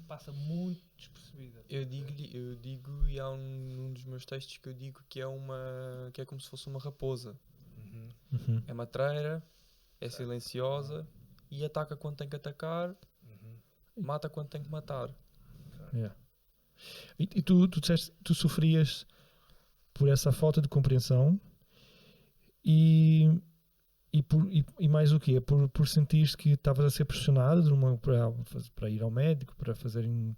passa muito despercebida. Eu digo, e há um dos meus textos que eu digo que é como se fosse uma raposa. Uhum. Uhum. É matreira, é Certo. silenciosa e ataca quando tem que atacar, Uhum. mata quando tem que matar. Yeah. E tu disseste, tu sofrias por essa falta de compreensão e mais o quê? Por sentir que estavas a ser pressionado para ir ao médico, para fazerem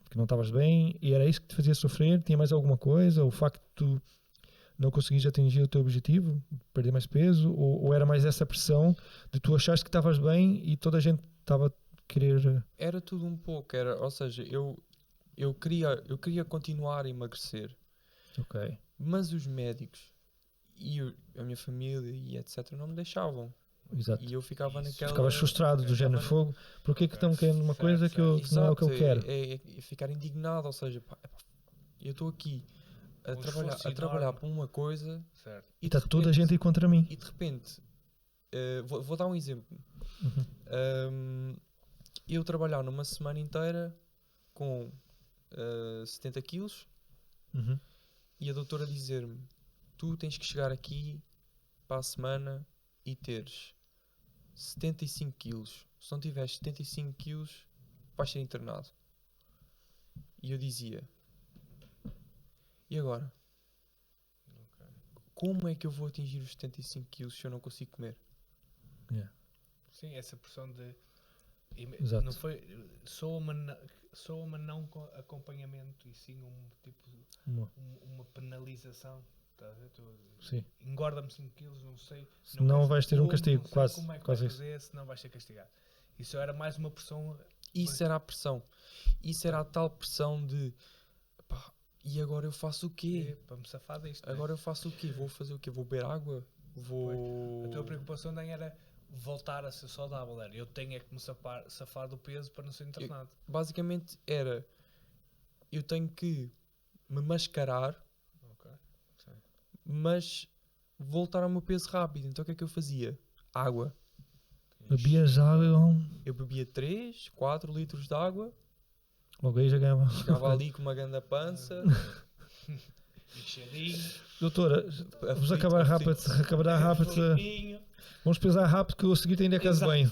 que não estavas bem, e era isso que te fazia sofrer? Tinha mais alguma coisa? O facto de tu não conseguires atingir o teu objetivo, perder mais peso, ou era mais essa pressão de tu achares que estavas bem e toda a gente estava a querer... Era tudo um pouco, ou seja, eu queria continuar a emagrecer, Ok. mas os médicos e a minha família e etc não me deixavam. Exato. E eu ficava Isso. naquela... Ficavas frustrado do género ficava fogo. Porquê que estão querendo uma Certo, coisa que não é o que eu quero? É ficar indignado, ou seja, pá, eu estou aqui a Um trabalhar esforço para enorme. uma coisa Certo. e Está de toda a repente- gente aí contra mim. E de repente, vou dar um exemplo. Uhum. Eu trabalhar numa semana inteira com 70 quilos Uhum. e a doutora dizer-me: tu tens que chegar aqui para a semana e teres 75 quilos. Se não tiveres 75 quilos, vais ser internado. E eu dizia: e agora? Como é que eu vou atingir os 75 quilos se eu não consigo comer? Yeah. Sim, essa pressão de. Exato. Não foi. Soa-me não com acompanhamento e sim um tipo. Uma penalização. Tá a ver? Sim. Engorda-me 5 quilos, não sei. Senão quero vais ter um como, castigo, não sei quase. Como é que Quase vais isso. fazer, senão vais ser castigado. Isso era mais uma pressão. Isso era a pressão. Isso era a tal pressão de pá, e agora eu faço o quê? Para me safar disto. né? Agora eu faço o quê? Vou fazer o quê? Vou beber água? Vou... A tua preocupação nem era voltar a ser saudável, era eu tenho é que me safar do peso para não ser internado. Basicamente era eu tenho que me mascarar, Ok. Sim. mas voltar ao meu peso rápido. Então o que é que eu fazia? Água. Bebias água, Eu bebia 3, 4 litros de água, logo aí já ganhava. chegava ali com uma grande pança. Inchadinho, Doutora, vamos acabará rápido. forninho. Vamos pesar rápido que eu a seguir tenho a casa de banho.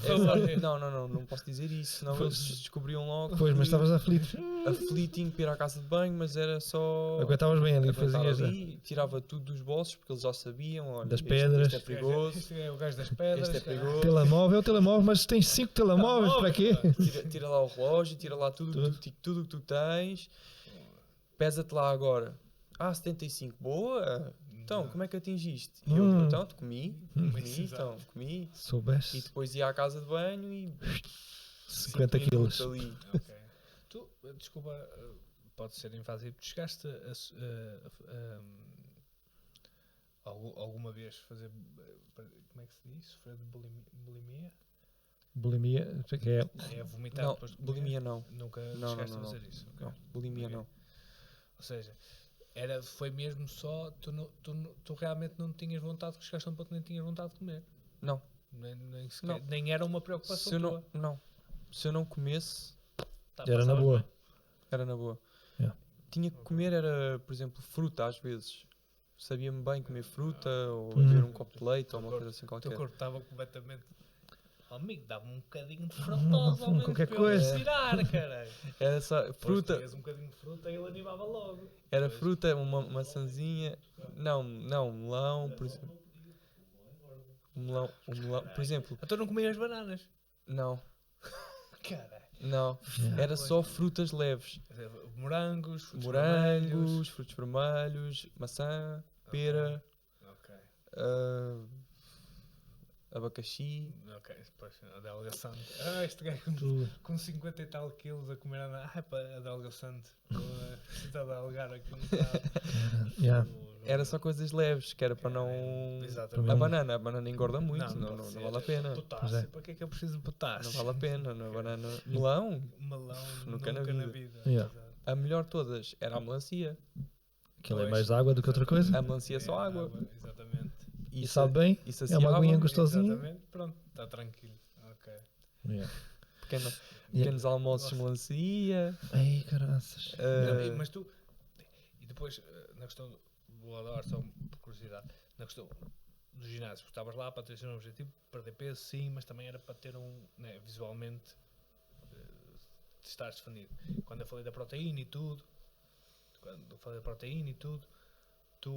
Não posso dizer isso, senão Foi- eles descobriam logo. Pois, mas que estavas aflito. aflitinho para ir à casa de banho, mas era só Aguentavas bem ali, aguentar fazias. ali, tirava tudo dos bolsos porque eles já sabiam, olha, Das este- pedras. este é perigoso, Este é o gajo das pedras. este é caralho. perigoso. Telemóvel, mas tens 5 telemóveis, para quê? Tira lá o relógio, tira lá tudo o que tu tens, pesa-te lá agora. 75, boa! Então, como é que atingiste? E eu, então, comi, comi. E Soubeste? depois ia à casa de banho e 50 5 minutos quilos. ali. Ok. Tu, desculpa, pode ser invasivo. Tu chegaste alguma vez fazer. Como é que se diz? Sofrer de bulimia? Bulimia, que é. É vomitar Não, depois de comer? bulimia não. Nunca Não, chegaste não, a não. fazer isso? Ok. Não, bulimia Ok. não. Ou seja, foi mesmo só. Tu realmente não tinhas vontade, que chegaste a um ponto que nem tinhas vontade de comer. Não. Nem, sequer- Não. nem era uma preocupação Se eu tua. se eu não comesse, Era na passavas boa. bem. era na boa. Yeah. Tinha que comer, era, por exemplo, fruta às vezes. Sabia-me bem comer fruta ou Uhum. beber um copo de leite ou uma coisa assim O teu qualquer. corpo estava completamente. Oh, amigo, dava-me um bocadinho de frutosa ao menos Qualquer para eu coisa. respirar, caralho. Era só fruta, Um bocadinho de fruta e ele animava logo. era fruta, uma maçãzinha. Não, melão, por exemplo. Melão, por exemplo, Então não comias bananas. não, Caralho. não. Yeah. Era só frutas leves. Morangos, frutos Morangos, frutos vermelhos, maçã, pera, vermelhos. Ok. abacaxi. Ok, depois a Delga Sante. Este gajo Tu- com 50 e tal quilos a comer para a Delga Sante. Está a algar aqui um bocado. Yeah. Era só coisas leves, que era para não. Exatamente. A banana engorda muito, não pode ser. vale a pena. Potássio, Pois é. para que é que eu preciso de potássio? Não vale a pena, a banana. Melão, Melão, Nunca nunca na na vida. vida. Yeah. Exato. a melhor de todas era a melancia. Aquilo é Pois, mais água do que outra coisa. A melancia é só água. Exatamente. E sabe bem. E É uma aguinha saciava. gostosinha. Exatamente. Pronto, está tranquilo. Ok. Yeah. Pequenos almoços de melancia. Ai, caraças. eh, Mas tu. E depois, na questão. Vou dar só por curiosidade. Na questão do ginásio, porque estavas lá para ter um objetivo, perder peso, sim, mas também era para ter né, visualmente. Estares definido. Quando eu falei da proteína e tudo. Tu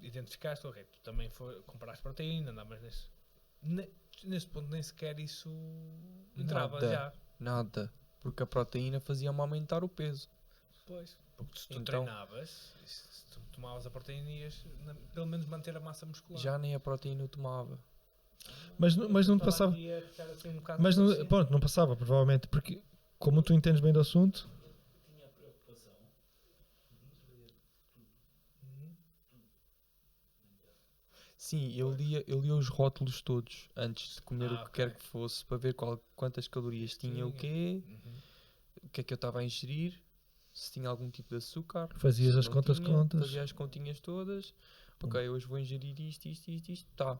identificaste, ok, tu também compraste proteína, andavas nesse ponto nem sequer isso entrava Nada. já. Nada. Porque a proteína fazia-me aumentar o peso. Pois, porque se tu Então- treinavas, e se tu tomavas a proteína ias pelo menos manter a massa muscular. Já nem a proteína eu tomava. Mas não passava. Estava aqui a ficar assim um bocado Mas não, inconsciente. pronto, não passava, provavelmente, porque como tu entendes bem do assunto, Tinha a preocupação de ler Uhum. Sim, eu lia os rótulos todos antes de comer o que Ok. quer que fosse para ver quantas calorias tinha o quê, Uhum. o que é que eu estava a ingerir, se tinha algum tipo de açúcar. fazias se as não contas, tinha, contas. Fazia as continhas todas. Ok, hoje vou ingerir isto. Tá,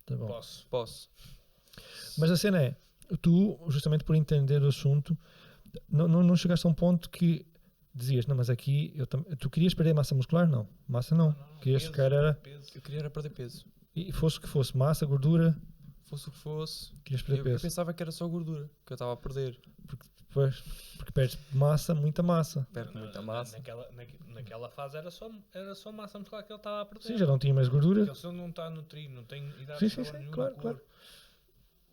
Tá bom. Posso. Mas a cena é, tu, justamente por entender o assunto, não chegaste a um ponto que dizias, não, mas aqui tu querias perder massa muscular? Não. Massa não. Querias peso, ficar era. peso. eu queria era perder peso. E fosse o que fosse, massa, gordura, Fosse o que fosse. querias perder Eu peso. pensava que era só gordura que eu estava a perder. Pois, porque perdes massa, muita massa. Perco muita massa. Naquela fase era só massa muscular que ele estava a perder. Sim, já não tinha mais Porque gordura. ele só não está a nutrir, não tem idade Sim, de sim, trabalho sim, nenhum claro, no claro. corpo.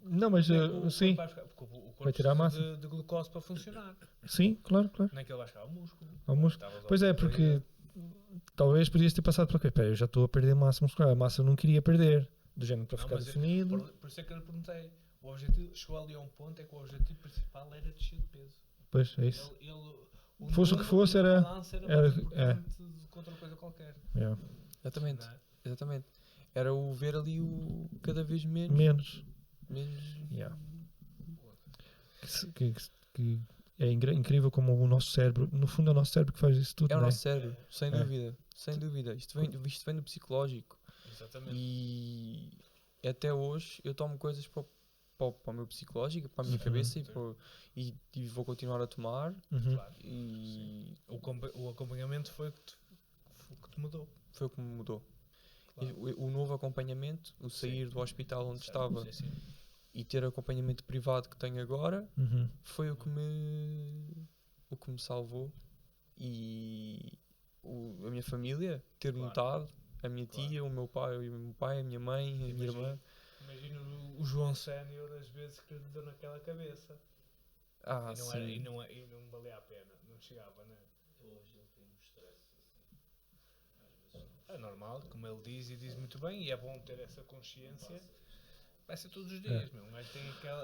Não, mas Como é que o sim, corpo vai buscar? Porque o corpo Vai tirar precisa massa. de glucose para funcionar. sim, claro. Não é que ele vai chegar ao músculo. Ao músculo. Estavas Pois é, a- porque talvez podias ter passado por aqui. Pera, eu já estou a perder massa muscular. A massa eu não queria perder. Do género para Não, ficar mas definido. por isso é que eu lhe perguntei. O objetivo chegou ali a um ponto é que o objetivo principal era descer de peso. Pois, é isso. O Fosse o que número fosse, e o era- balanço era era- mais importante do que outra coisa qualquer. Yeah. Exatamente, não é? exatamente. Era o ver ali o cada vez menos. Menos. menos Yeah. Que é incrível como o nosso cérebro, no fundo é o nosso cérebro que faz isso tudo, é o não é? nosso cérebro, sem É. dúvida. Sem dúvida. Isto vem do psicológico. Exatamente. E até hoje eu tomo coisas para o meu psicológico, para a minha Sim. cabeça e vou continuar a tomar. Uhum. Claro. E O acompanhamento foi o que te mudou. foi o que me mudou. Claro. O novo acompanhamento, o sair do hospital onde estava Sim, sim. e ter acompanhamento privado que tenho agora Uhum. foi o que me salvou. E a minha família ter Claro. notado, a minha Claro. tia, o meu pai, a minha mãe, a minha irmã. Imagina o João Sénior às vezes que lhe deu naquela cabeça. Ah, e, não sim. era, e não valia a pena. Não chegava, né? hoje ele tem um stress assim. Às vezes É normal, como ele diz e diz muito bem, e é bom ter essa consciência. Vai ser todos os É. dias, meu. Mas tem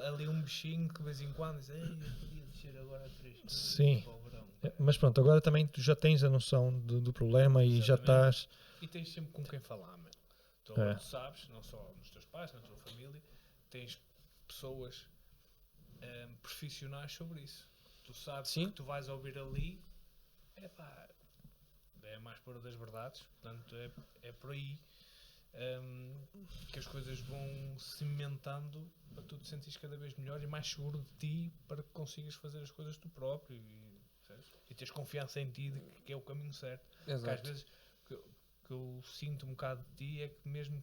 ali um bichinho que de vez em quando diz: Ei, eu podia descer agora 3 quilos Sim. para o verão. É, mas pronto, agora também tu já tens a noção do problema e já Exatamente. estás. E tens sempre com quem falar, meu. Tu É. tu sabes, não só nos teus pais, na tua família, tens pessoas profissionais sobre isso. Tu sabes Sim. que tu vais ouvir ali, é mais pura das verdades, portanto é por aí que as coisas vão cimentando para tu te sentires cada vez melhor e mais seguro de ti para que consigas fazer as coisas tu próprio e teres confiança em ti de que é o caminho certo. Porque às Exato. vezes que eu sinto um bocado de ti é que mesmo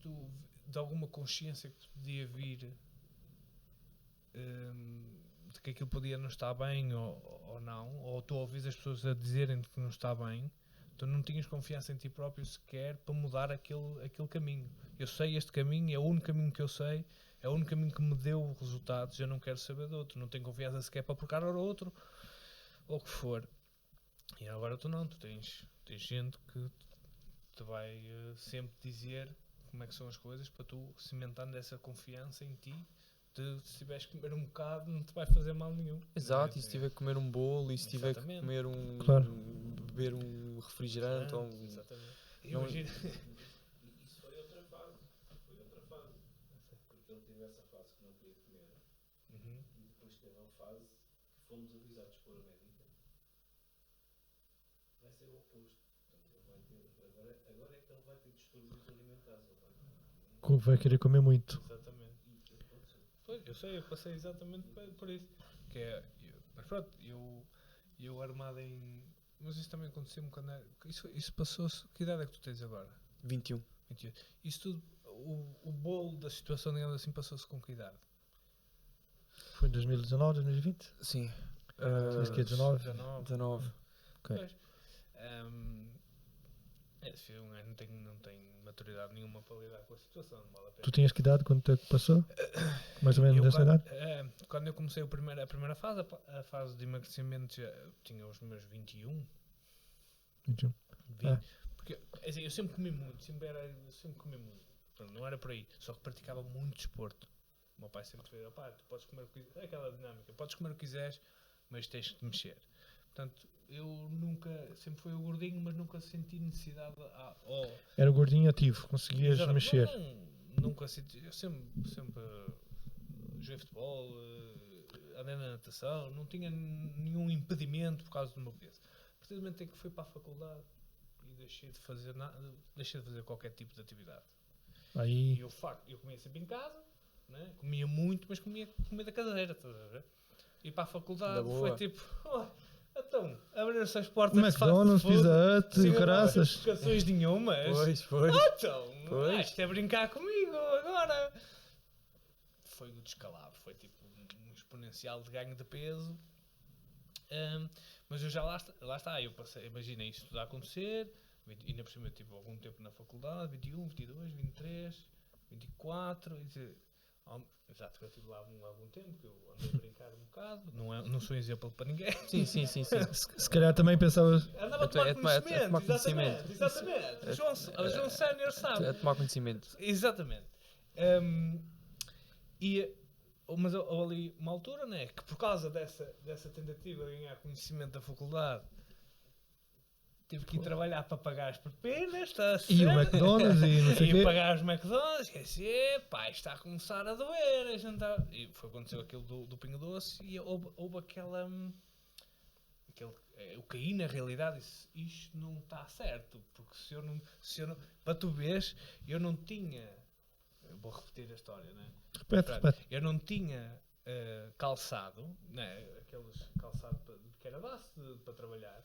tu de alguma consciência que tu podia vir de que aquilo podia não estar bem ou não, ou tu ouvis as pessoas a dizerem que não está bem, tu não tinhas confiança em ti próprio sequer para mudar aquele caminho. Eu sei este caminho, é o único caminho que eu sei, é o único caminho que me deu resultados, eu não quero saber de outro, não tenho confiança sequer para procurar outro, ou o que for. E agora tu não, tu tens gente que te vai sempre dizer como é que são as coisas para tu cimentando essa confiança em ti. Se tiveres que comer um bocado não te vai fazer mal nenhum. Exato, e se tiver que comer um bolo, e se tiver que Exatamente. comer Claro. beber um refrigerante ou Exatamente. Não- Imagina. Isso foi outra fase. Porque ele teve essa fase que não queria comer. Uhum. E depois teve a fase que fomos avisados pela médica ser o oposto. Portanto, ele vai ter, agora é que ele vai ter distúrbios alimentares. Vai querer comer muito. Exatamente. Pois, eu sei, eu passei exatamente por isso. Que é, mas pronto, eu armado em. Mas isso também aconteceu-me quando era. Isso passou-se. Que idade é que tu tens agora? 21. 21. Isso tudo, o bolo da situação, digamos assim, passou-se com que idade? Foi em 2019, 2020? Sim. Tens que é 19? 19. Ok. Pois. Se um gajo não tem maturidade nenhuma para lidar com a situação, não vale a pena. Tu tinhas que idade quando te passou? Mais ou menos dessa idade? Quando eu comecei a primeira fase, a fase de emagrecimento, já tinha os meus 21. 21. 20. Ah. Porque assim, eu sempre comi muito, sempre comi muito. Portanto, não era por aí, só que praticava muito desporto. O meu pai sempre dizia, pá, tu podes comer o que quiseres, é aquela dinâmica, podes comer o que quiseres, mas tens que te mexer. Portanto, eu sempre fui o gordinho, mas nunca senti necessidade. Era gordinho ativo, conseguias Exato, mexer. Nunca senti, eu sempre joguei futebol, andei na natação, não tinha nenhum impedimento por causa do meu peso. Precisamente é que fui para a faculdade e deixei de fazer qualquer tipo de atividade. Aí, E eu comia sempre em casa, né? Comia muito, mas comia comida caseira, estás a ver? E para a faculdade Da boa. foi tipo, então, abriram-se as portas McDonald's, de fast food, Pizza Hut, sem caraças. justificações nenhumas. Pois. Então, Pois. isto é brincar comigo agora. Foi o descalabro, foi tipo um exponencial de ganho de peso. Mas eu já lá está, eu passei, imagina isto tudo a acontecer, ainda por cima eu tive algum tempo na faculdade, 21, 22, 23, 24, exato, eu estive lá algum tempo, que eu andei a brincar um bocado, não sou exemplo para ninguém. Sim. Se calhar também pensavas. Andava a tomar tomar conhecimento, conhecimento. exatamente. O João Sénior sabe. A tomar conhecimento. Exatamente. Mas houve ali uma altura, né, que por causa dessa tentativa de ganhar conhecimento da faculdade, tive que ir trabalhar para pagar as propinas, E o McDonald's e não sei o e quê. pagar os McDonald's, quer dizer, pá, isto está a começar a doer. E aconteceu aquilo do Pingo Doce e houve eu caí na realidade e disse, isto não está certo, porque se eu não, para tu veres, eu não tinha, eu vou repetir a história, né? Repete. Eu não tinha calçado, né? Aqueles calçados que era base para trabalhar.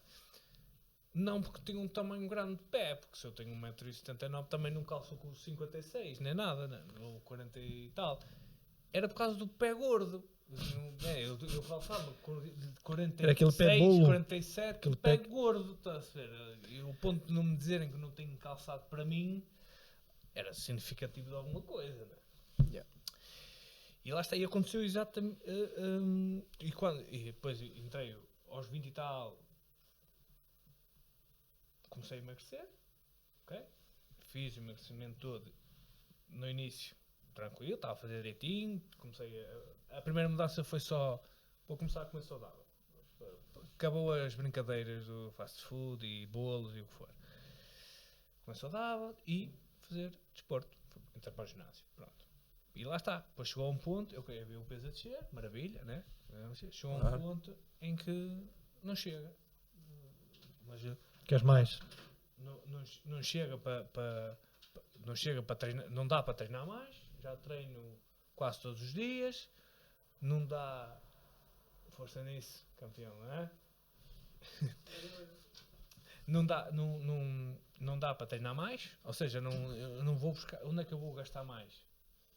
Não porque tinha um tamanho grande de pé, porque se eu tenho 1,79m também não calço com 56, nem nada, né? Ou 40 e tal. Era por causa do pé gordo. Eu calçava de 46, Era aquele pé bolo. 47, Aquele pé pé gordo, estás a ver? E o ponto de não me dizerem que não tenho calçado para mim era significativo de alguma coisa, né? Yeah. E lá está, e aconteceu exatamente. E depois entrei aos 20 e tal, comecei a emagrecer, ok? Fiz o emagrecimento todo no início, tranquilo, estava a fazer direitinho. A primeira mudança foi só, vou começar a comer saudável. Acabou as brincadeiras do fast food e bolos e o que for. Comer saudável e fazer desporto, entrar para o ginásio, pronto. E lá está, depois chegou a um ponto, eu vi o peso a descer, maravilha, né? Chegou a um ponto em que não chega. Mas Queres mais? não chega não chega para treinar, não dá para treinar mais, já treino quase todos os dias, não dá força nisso, campeão, não é? Não dá para treinar mais, ou seja, eu não vou buscar, onde é que eu vou gastar mais?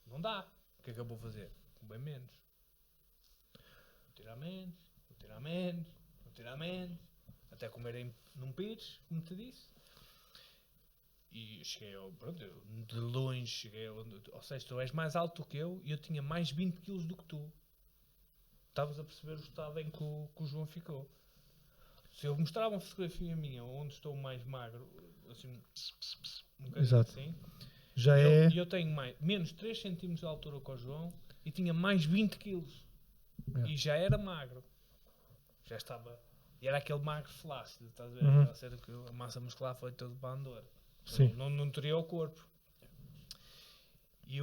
Não dá. O que é que eu vou fazer? Comer menos. Vou tirar menos, até comer num pires, como te disse. E cheguei de longe cheguei, ou seja, tu és mais alto do que eu e eu tinha mais 20 kg do que tu. Estavas a perceber o estado em que o João ficou. Se eu mostrar uma fotografia minha onde estou mais magro, assim, um bocadinho Exato. assim, Já eu tenho menos 3 cm de altura que o João e tinha mais 20 kg. É. E já era magro. Já estava. E era aquele magro flácido, estás a ver? Uhum. A ser que a massa muscular foi todo para andor. Sim. Não teria o corpo. E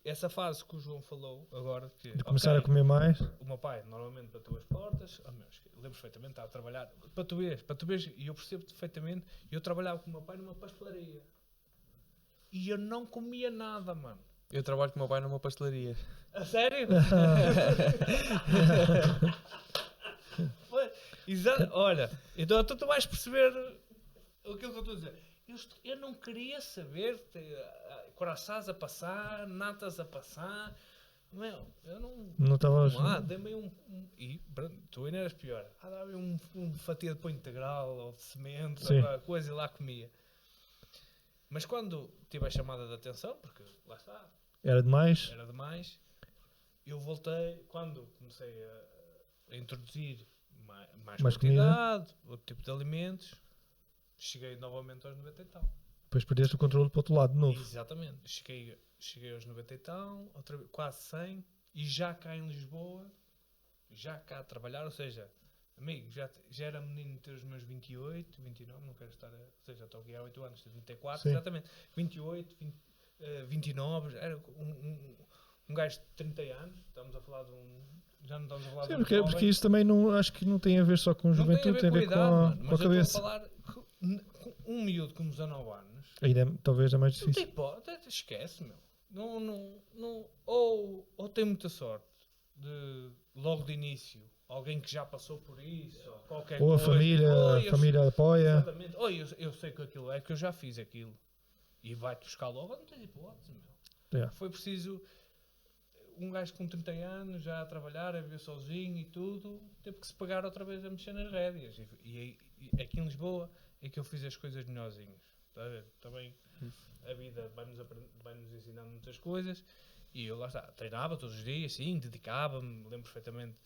essa fase que o João falou agora, que, De começar a ok, comer mais. o meu pai normalmente bateu as portas, lembro perfeitamente, estava a trabalhar, para tu veres, e eu percebo perfeitamente, eu trabalhava com o meu pai numa pastelaria. E eu não comia nada, mano. Eu trabalho com o meu pai numa pastelaria. A sério? Olha, então tu vais perceber aquilo que eu estou a dizer. Eu não queria saber coraçãs a passar, natas a passar. Meu, eu Não estava. dei-me e pronto, tu ainda eras pior. Dava-me um fatia de pão integral ou de semente, Sim. alguma coisa e lá comia. Mas quando tive a chamada de atenção, porque lá está, Era demais. era demais, eu voltei, quando comecei a introduzir mais Mais quantidade, outro tipo de alimentos, cheguei novamente aos 90 e tal. Depois perdeste o controle para o outro lado de novo. Exatamente. Cheguei aos 90 e tal, quase 100, e já cá em Lisboa, já cá a trabalhar, ou seja, amigo, já era menino de ter os meus 28, 29, não quero estar, ou seja, estou aqui há 8 anos, tenho 24, Sim. exatamente, 28, 29, era um gajo de 30 anos, estamos a falar de já não estamos a falar Sim, de um porque jovem. isso também não, acho que não tem a ver só com Não juventude, tem a ver com idade, mano, com mas a eu cabeça. estou a falar com um miúdo com 19 anos. Ainda talvez é mais Não tem difícil. hipótese, esquece, meu. Ou tem muita sorte de logo de início alguém que já passou por isso, ou qualquer Ou a coisa. família, Ou a família apoia. Exatamente. Ou eu sei que aquilo é que eu já fiz aquilo. E vai-te buscar logo, não tem hipótese, meu. Yeah. Foi preciso um gajo com 30 anos já a trabalhar, a viver sozinho e tudo, teve que se pagar outra vez a mexer nas rédeas. E aqui em Lisboa é que eu fiz as coisas melhorzinhas. Está a ver? Também a vida vai-nos ensinando muitas coisas. E eu lá está, treinava todos os dias, sim, dedicava-me, lembro perfeitamente.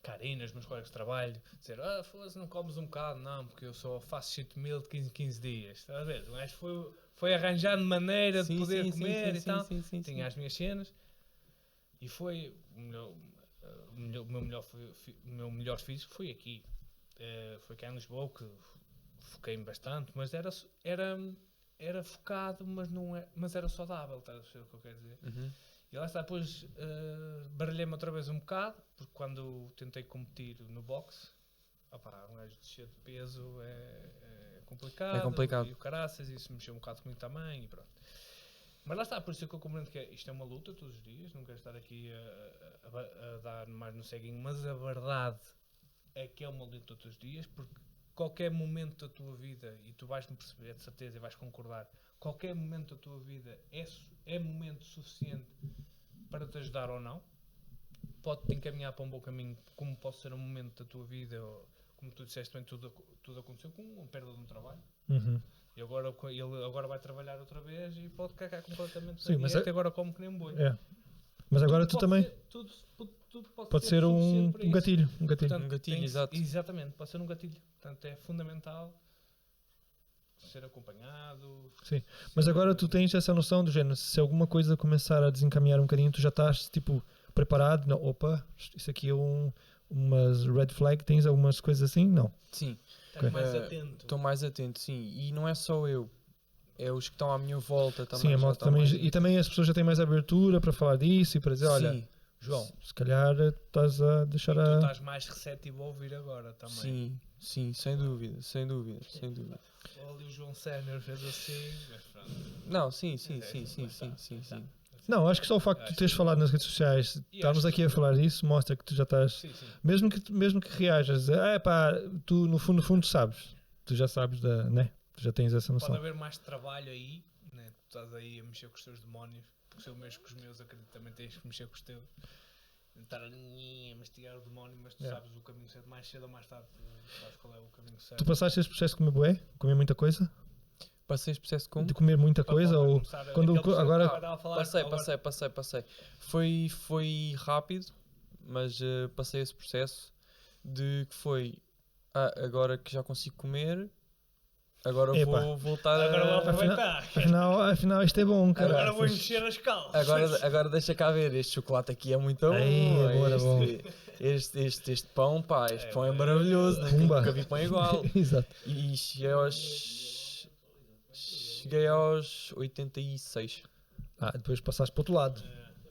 Karina, os meus colegas de trabalho, dizer, foda-se, não comes um bocado, não, porque eu só faço cheat meal de 15 em 15 dias. Está a ver? O gajo foi arranjando maneira de poder comer e tal. Tinha as minhas cenas. E foi o meu melhor físico foi aqui. Foi cá em Lisboa que foquei-me bastante, mas era focado, mas era saudável, estás a ver o que eu quero dizer? Uhum. E lá está, depois baralhei-me outra vez um bocado, porque quando tentei competir no boxe, um gajo descer de peso é complicado. É complicado. E o caraças, isso mexeu um bocado comigo também e pronto. Mas lá está, por isso é que eu compreendo que isto é uma luta todos os dias, não quero estar aqui a dar mais no ceguinho, mas a verdade é que é uma luta todos os dias, porque qualquer momento da tua vida, e tu vais-me perceber de certeza e vais concordar, qualquer momento da tua vida é momento suficiente para te ajudar ou não, pode-te encaminhar para um bom caminho, como pode ser um momento da tua vida, ou, como tu disseste bem, tudo aconteceu com a perda de um trabalho. Uhum. E ele agora vai trabalhar outra vez e pode cagar completamente Sim, na mas dieta, agora come que nem um boi. É. Mas agora tu Pode também ser- tudo pode ser suficiente um para isso. gatilho. Um gatilho. Portanto, Um gatilho, tem que- exato. Exatamente, pode ser um gatilho. Portanto, é fundamental ser acompanhado. Sim. Mas agora tu tens essa noção do género, se alguma coisa começar a desencaminhar um bocadinho, tu já estás tipo preparado? Não, opa, isso aqui é umas red flag, tens algumas coisas assim? Não. Sim, Estás mais Eh, atento. estou mais atento, sim. E não é só eu, é os que estão à minha volta também. Sim, a já moto estão também, mais e também as pessoas já têm mais abertura para falar disso e para dizer, olha, Sim, João, se calhar estás a deixar Tu a... estás mais receptivo a ouvir agora também. sim, sim, sem dúvida, sem dúvida, sem dúvida. Ou ali o João Sénior fez assim, mas pronto. Não, sim, sim, sim, sim, sim, sim, sim. Não, acho que só o facto de tu teres falado nas redes sociais, E estarmos acho aqui a falar disso, mostra que tu já estás... Sim, sim. Mesmo que reajas, tu no fundo sabes, tu já sabes, né? Tu já tens essa Pode noção. haver mais trabalho aí, né? Tu estás aí a mexer com os teus demónios, porque se eu mexo com os meus, acredito que também tens que mexer com os teus. Estar a mastigar o demónio, mas tu sabes o caminho certo, mais cedo ou mais tarde, tu sabes qual é o caminho certo. Tu passaste esse processo de comer bué? Comer muita coisa? Passei este processo como? De comer muita coisa? Ou agora... Passei. Foi rápido, mas passei esse processo de que foi agora que já consigo comer, agora Epá. vou voltar Agora vou a... aproveitar. Afinal isto é bom, cara. Agora vou encher as calças. Agora deixa cá ver, este chocolate aqui é muito bom. Ei, agora bom. Este pão, pá, este pão é bom. maravilhoso, Pumba. nunca vi pão igual. Exato. E cheguei aos 86. Depois passaste para o outro lado.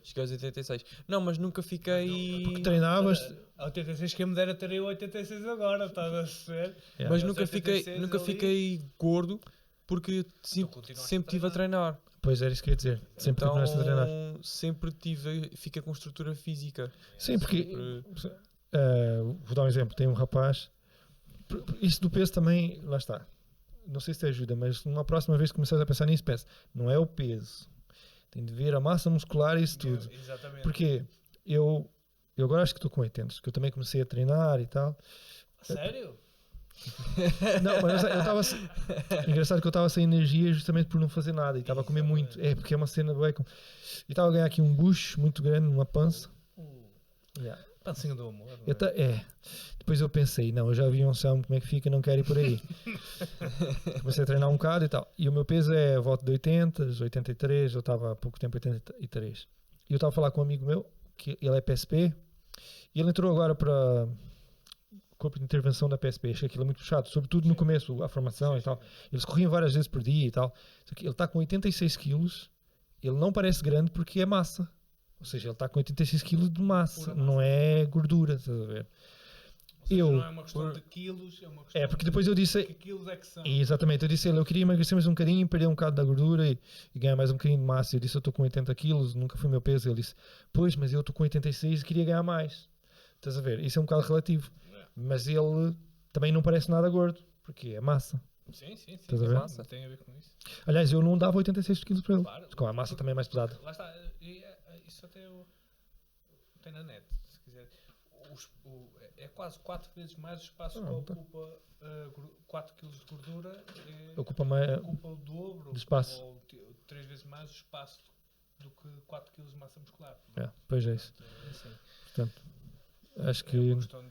Cheguei aos 86. Não, mas nunca fiquei. Porque treinavas. A 86 quem me dera ter eu 86 agora, estás a ver? Yeah. Mas Aos nunca 86 nunca ali. fiquei gordo porque continuaste sempre estive a treinar. Pois era isso que eu ia dizer. Sempre Então, continuaste a treinar. sempre fiquei com estrutura física. Sim, porque Sempre- vou dar um exemplo. Tem um rapaz. Isso do peso também, lá está. Não sei se te ajuda, mas numa próxima vez que começares a pensar nisso, pensa, não é o peso. Tem de ver a massa muscular e isso tudo. Exatamente. Porque eu agora acho que estou com 80, que eu também comecei a treinar e tal. Sério? Não, mas eu estava. Engraçado que eu estava sem energia justamente por não fazer nada e estava a comer muito. É porque é uma cena bué com. E estava a ganhar aqui um bucho muito grande, uma pança. Yeah. Pancinho do amor. Depois eu pensei, não, eu já vi um Anselmo como é que fica, não quero ir por aí. Comecei a treinar um bocado e tal. E o meu peso é a volta de 80, 83, eu estava há pouco tempo 83. E eu estava a falar com um amigo meu, que ele é PSP, e ele entrou agora para o corpo de intervenção da PSP. Achei aquilo muito puxado, sobretudo no começo, a formação e tal. Eles corriam várias vezes por dia e tal. Só que ele está com 86 quilos, ele não parece grande porque é massa. Ou seja, ele está com 86 kg de massa, não é gordura, estás a ver? Ou seja, Eu- não é uma questão de quilos, é uma questão É, porque depois eu disse, de que quilos é que são. exatamente, eu disse a ele, eu queria emagrecer mais um bocadinho, perder um bocado da gordura e ganhar mais um bocadinho de massa. Eu disse, eu estou com 80 quilos, nunca foi o meu peso. Ele disse, pois, mas eu estou com 86 e queria ganhar mais. Estás a ver? Isso é um bocado relativo. É. Mas ele também não parece nada gordo, porque é massa. Sim, Estás a ver? Massa. Tem a ver com isso. Aliás, eu não dava 86 quilos para ele. Claro. Com a massa também é mais pesada. Lá está. Isso até tem na net, se quiser. É quase 4 vezes mais o espaço que tá. ocupa 4 kg de gordura. Ocupa mais. Ocupa o dobro de espaço. ou 3 vezes mais o espaço do que 4 kg de massa muscular. Pois é isso. Assim, Portanto, acho é que. uma questão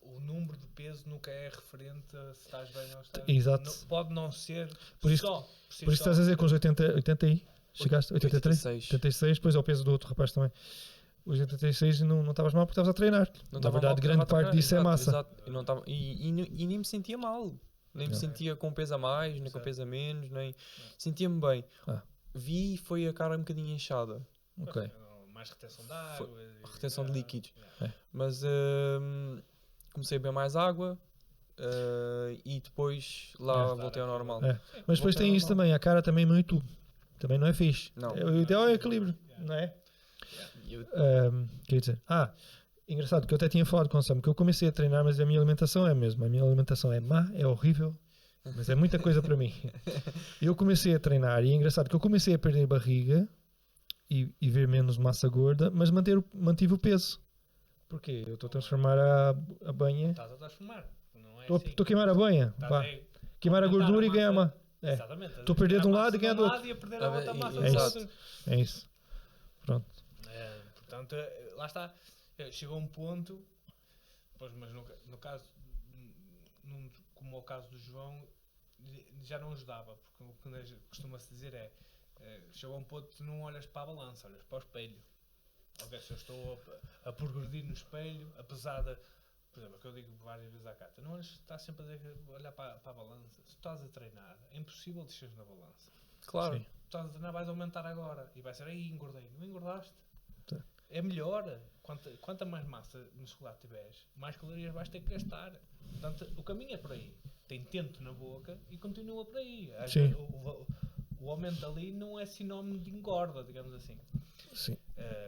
o número de peso nunca é referente a se estás bem ou não estás. Exato. Pode não ser Por isso- só. si Por isso só. estás a dizer com os 80 aí? Chegaste? 83? 86. 86, depois é o peso do outro rapaz também. Os 86 não estavas mal porque estavas a treinar. Não Na estava verdade, mal, grande estava a parte treinar, disso é exato, massa. exato. E, não estava, e nem me sentia mal. Nem me Não. sentia com peso a mais, nem com Exato. peso a menos, nem. Sentia-me bem. Ah. Vi e foi a cara um bocadinho inchada. Ok. Mais retenção de água. Retenção de líquidos. É. Mas comecei a beber mais água e depois lá voltei ao normal. É. Mas depois tem isso também, a cara também muito. Também não é fixe. Não. O ideal é o equilíbrio, não é? Eu- Quer dizer, engraçado que eu até tinha falado com o Sam que eu comecei a treinar, mas a minha alimentação é a mesma. A minha alimentação é má, é horrível, mas é muita coisa para mim. Eu comecei a treinar e é engraçado que eu comecei a perder barriga e ver menos massa gorda, mas mantive o peso. Porquê? Eu estou a transformar a banha. Estás a transformar. Não é Estou assim. a queimar a banha. Estás Vá. Queimar a aumentar gordura e massa. ganhar uma. É. Exatamente. Estou a perder de um lado e ganhar do outro. E a perder a outra massa É do isso. outro. É isso. Pronto. Portanto, lá está. Chegou a um ponto, pois, mas no caso, como é o caso do João, já não ajudava, porque o que costuma-se dizer chegou a um ponto que tu não olhas para a balança, olhas para o espelho. Ok, se eu estou a progredir no espelho, apesar de, por exemplo, o que eu digo várias vezes à Cata, não estás sempre a olhar para a balança. Se tu estás a treinar, é impossível desceres na balança. Claro. Sim. Tu estás a treinar, vais aumentar agora e vai ser, aí engordei. Não engordaste. Tá. É melhor. Quanta mais massa muscular tiveres, mais calorias vais ter que gastar. Portanto, o caminho é por aí. Tem tento na boca e continua por aí. Sim. O aumento ali não é sinónimo de engorda, digamos assim. Sim.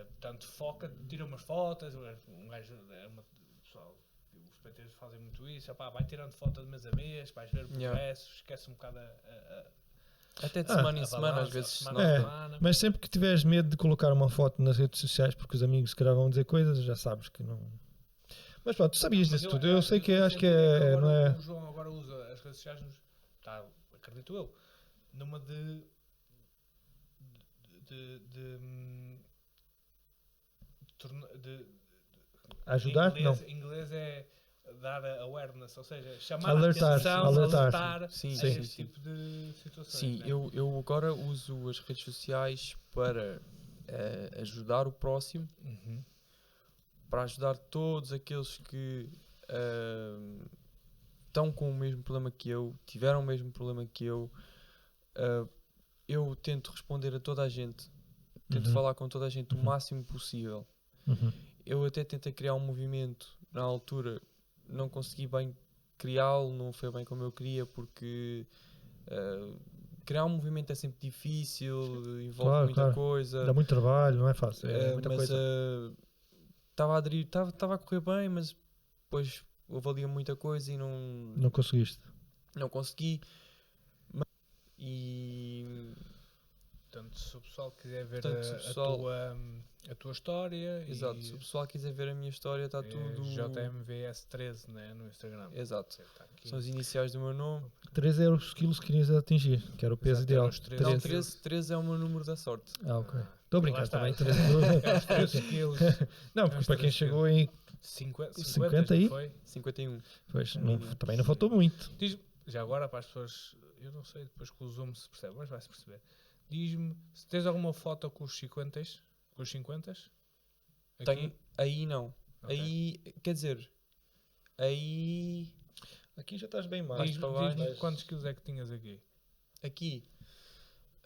Portanto, foca, tira umas fotos. Um gajo, pessoal, os PTs fazem muito isso. Opá, vai tirando foto de mês a mês, vais ver o progresso, esquece um bocado Até de semana em a semana, balança, às vezes. semana se a nota. semana. Mas sempre que tiveres medo de colocar uma foto nas redes sociais porque os amigos se calhar vão dizer coisas, já sabes que não. Mas pronto, tu sabias Mas disso tudo. Eu sei que acho que agora, não é. o João agora usa as redes sociais, acredito eu, numa de Ajudar? Em Não. inglês é dar awareness, ou seja, chamar Alertar, a atenção, alertar. alertar Sim, a sim, este sim. tipo de situações. Sim, né? eu agora uso as redes sociais para ajudar o próximo, Uhum. para ajudar todos aqueles que estão com o mesmo problema que eu, tiveram o mesmo problema que eu, eu tento responder a toda a gente, tento Uhum. falar com toda a gente o Uhum. máximo possível. Uhum. Eu até tentei criar um movimento na altura, não consegui bem criá-lo, não foi bem como eu queria, porque criar um movimento é sempre difícil, envolve Claro, muita claro. coisa. Dá muito trabalho, não é fácil. É muita mas coisa. estava a aderir, estava a correr bem, mas depois houve ali muita coisa e Não conseguiste. não consegui. E Portanto, se o pessoal quiser ver Portanto, se o pessoal- a tua história, exato, se o pessoal quiser ver a minha história, está tudo. JMVS13, né, no Instagram. Exato. Tá aqui. São as iniciais do meu nome. 3 era os quilos que querias atingir, que era o peso Exato, ideal. eram os 13. Não, 13. 13 é o meu número da sorte. Ah, ok. Ah, Estou a lá brincar está. também. É 13 os 13 quilos. Não, É porque os para quem 13 chegou aí, 50 50 aí? foi? 51. pois, também não faltou muito. Já agora, para as pessoas, eu não sei depois com o zoom se percebe, mas vai-se perceber. Diz-me se tens alguma foto com os 50? Com os 50? Aqui? Tenho, aí não. Ok. Aí, quer dizer, aí. Aqui já estás bem mais. Mais para baixo. Diz-me quantos quilos é que tinhas aqui? Aqui.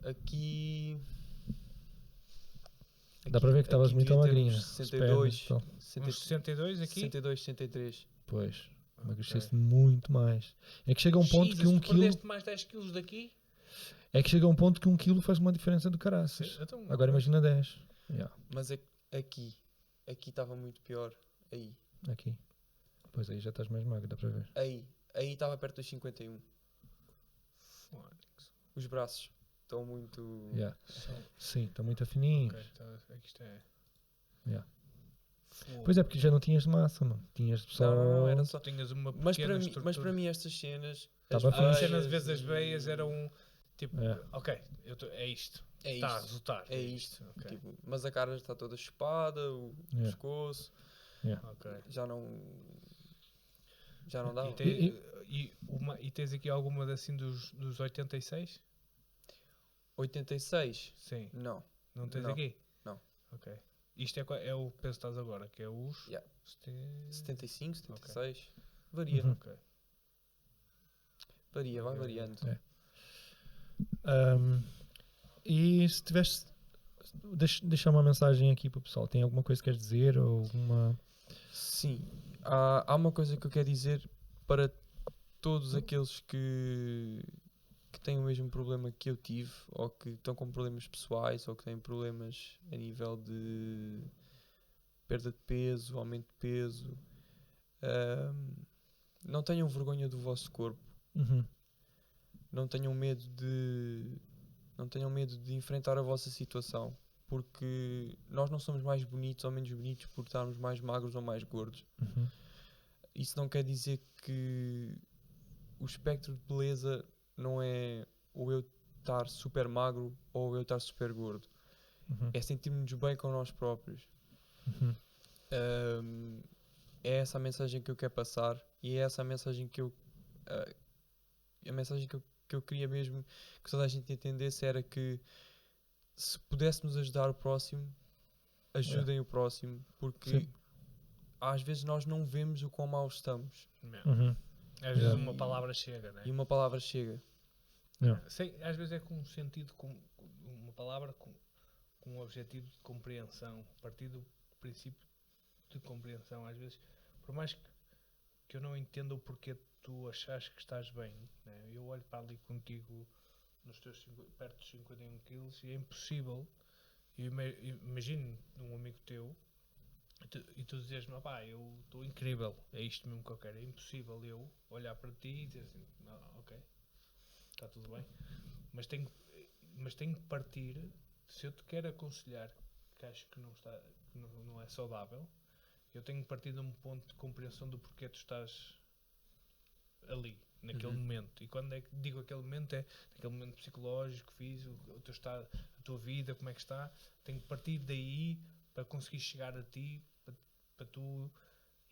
Aqui. Dá para ver que estavas aqui muito devia ter magrinha. uns as 62. pernas e tal. Uns 62 aqui? 62, 63. Pois, Ok. emagreceste muito mais. É que chega a um ponto que Jesus, 1 tu quilo. perdeste mais 10 quilos daqui? É que chega a um ponto que 1 quilo faz uma diferença do caraças. Então, Agora imagina 10. Yeah, Mas aqui. Aqui estava muito pior. Aí. aqui. Pois aí já estás mais magro, dá para ver. Aí. Aí estava perto dos 51. Fónix. Os braços estão muito. Yeah. Sim, está muito fininho. Ok, então aqui está. Yeah. Fogo. Pois é, porque já não tinhas massa, não. Tinhas só. Não, era só. Tinhas uma Mas pequena para, mim, estrutura. mas para mim estas cenas. Tava as fixe. As Veias cenas vezes as veias eram tipo, É. ok, é isto. É Está a isto. resultar. É isto. Ok. Tipo, mas a cara está toda chupada, o Yeah. pescoço. Ok. Já não. Já não dá. E tens aqui alguma assim dos 86? 86? Sim. Não. Não tens Não. aqui? Não. Ok. Isto é o peso que estás agora, que é os. Yeah. 75, Ok. 76. Varia. Uhum. Ok. Varia, vai Ok. variando. É. E se tivesse. Deixar uma mensagem aqui para o pessoal. Tem alguma coisa que queres dizer? Ou alguma. Sim. Há uma coisa que eu quero dizer para todos aqueles que têm o mesmo problema que eu tive, ou que estão com problemas pessoais, ou que têm problemas a nível de perda de peso, aumento de peso. Não tenham vergonha do vosso corpo. Uhum. Não tenham medo de enfrentar a vossa situação, porque nós não somos mais bonitos ou menos bonitos por estarmos mais magros ou mais gordos. Uhum. Isso não quer dizer que o espectro de beleza não é ou eu estar super magro ou eu estar super gordo. Uhum. É sentirmos bem com nós próprios. Uhum. É essa a mensagem que eu quero passar, e é essa a mensagem que eu queria mesmo que toda a gente entendesse, era que se pudéssemos ajudar o próximo, ajudem o próximo, porque Sim. às vezes nós não vemos o quão mal estamos Uhum. Às vezes Yeah. uma palavra chega, né? e uma palavra chega. Sei, às vezes é com um sentido, com uma palavra com um objetivo de compreensão, a partir do princípio de compreensão. Às vezes, por mais que eu não entenda o porquê tu achas que estás bem, né? Eu olho para ali contigo nos teus perto dos 51 quilos e é impossível. Eu imagino um amigo teu e tu dizes-me, pá, eu estou incrível, é isto mesmo que eu quero. É impossível eu olhar para ti e dizer assim, não, ok, está tudo bem, mas tenho que partir. Se eu te quero aconselhar que acho que não é saudável, eu tenho que partir de um ponto de compreensão do porquê tu estás ali, naquele Uhum. momento. E quando é que digo aquele momento, é naquele momento psicológico, físico, o teu estado, a tua vida, como é que está. Tenho que partir daí para conseguir chegar a ti, para tu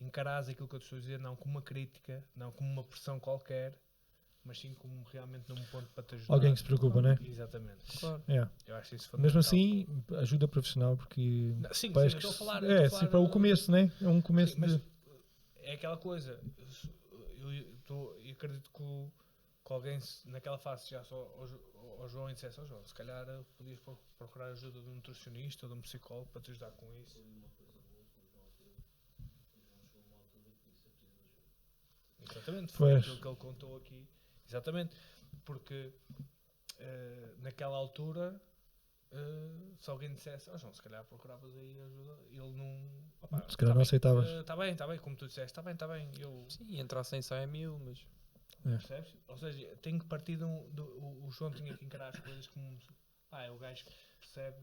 encarares aquilo que eu te estou a dizer, não como uma crítica, não como uma pressão qualquer, mas sim como realmente num ponto para te ajudar. Alguém que se preocupa, né? Exatamente. Claro. É. Eu acho isso fundamental. Mesmo assim, ajuda profissional, porque. Não, sim, parece eu que estou a falar. é, sim, para o começo, né? É um começo Sim, mas de. é aquela coisa. Eu acredito que o que alguém naquela fase chegasse ao João e dissesse: João, se calhar podias procurar ajuda de um nutricionista ou de um psicólogo para te ajudar com isso. Foi uma coisa boa que o João teve. O João chegou a uma altura que disse: eu preciso de ajuda. Exatamente, foi Pois. aquilo que ele contou aqui. Exatamente, porque naquela altura, se alguém dissesse: João, se calhar procuravas aí ajuda, ele não. Opa, Se calhar não aceitavas. Está bem, como tu disseste, está bem. Eu, Sim, entrar sem sai a 1000, mas percebes? Ou seja, tenho que partir o João tinha que encarar as coisas como. É o gajo que percebe.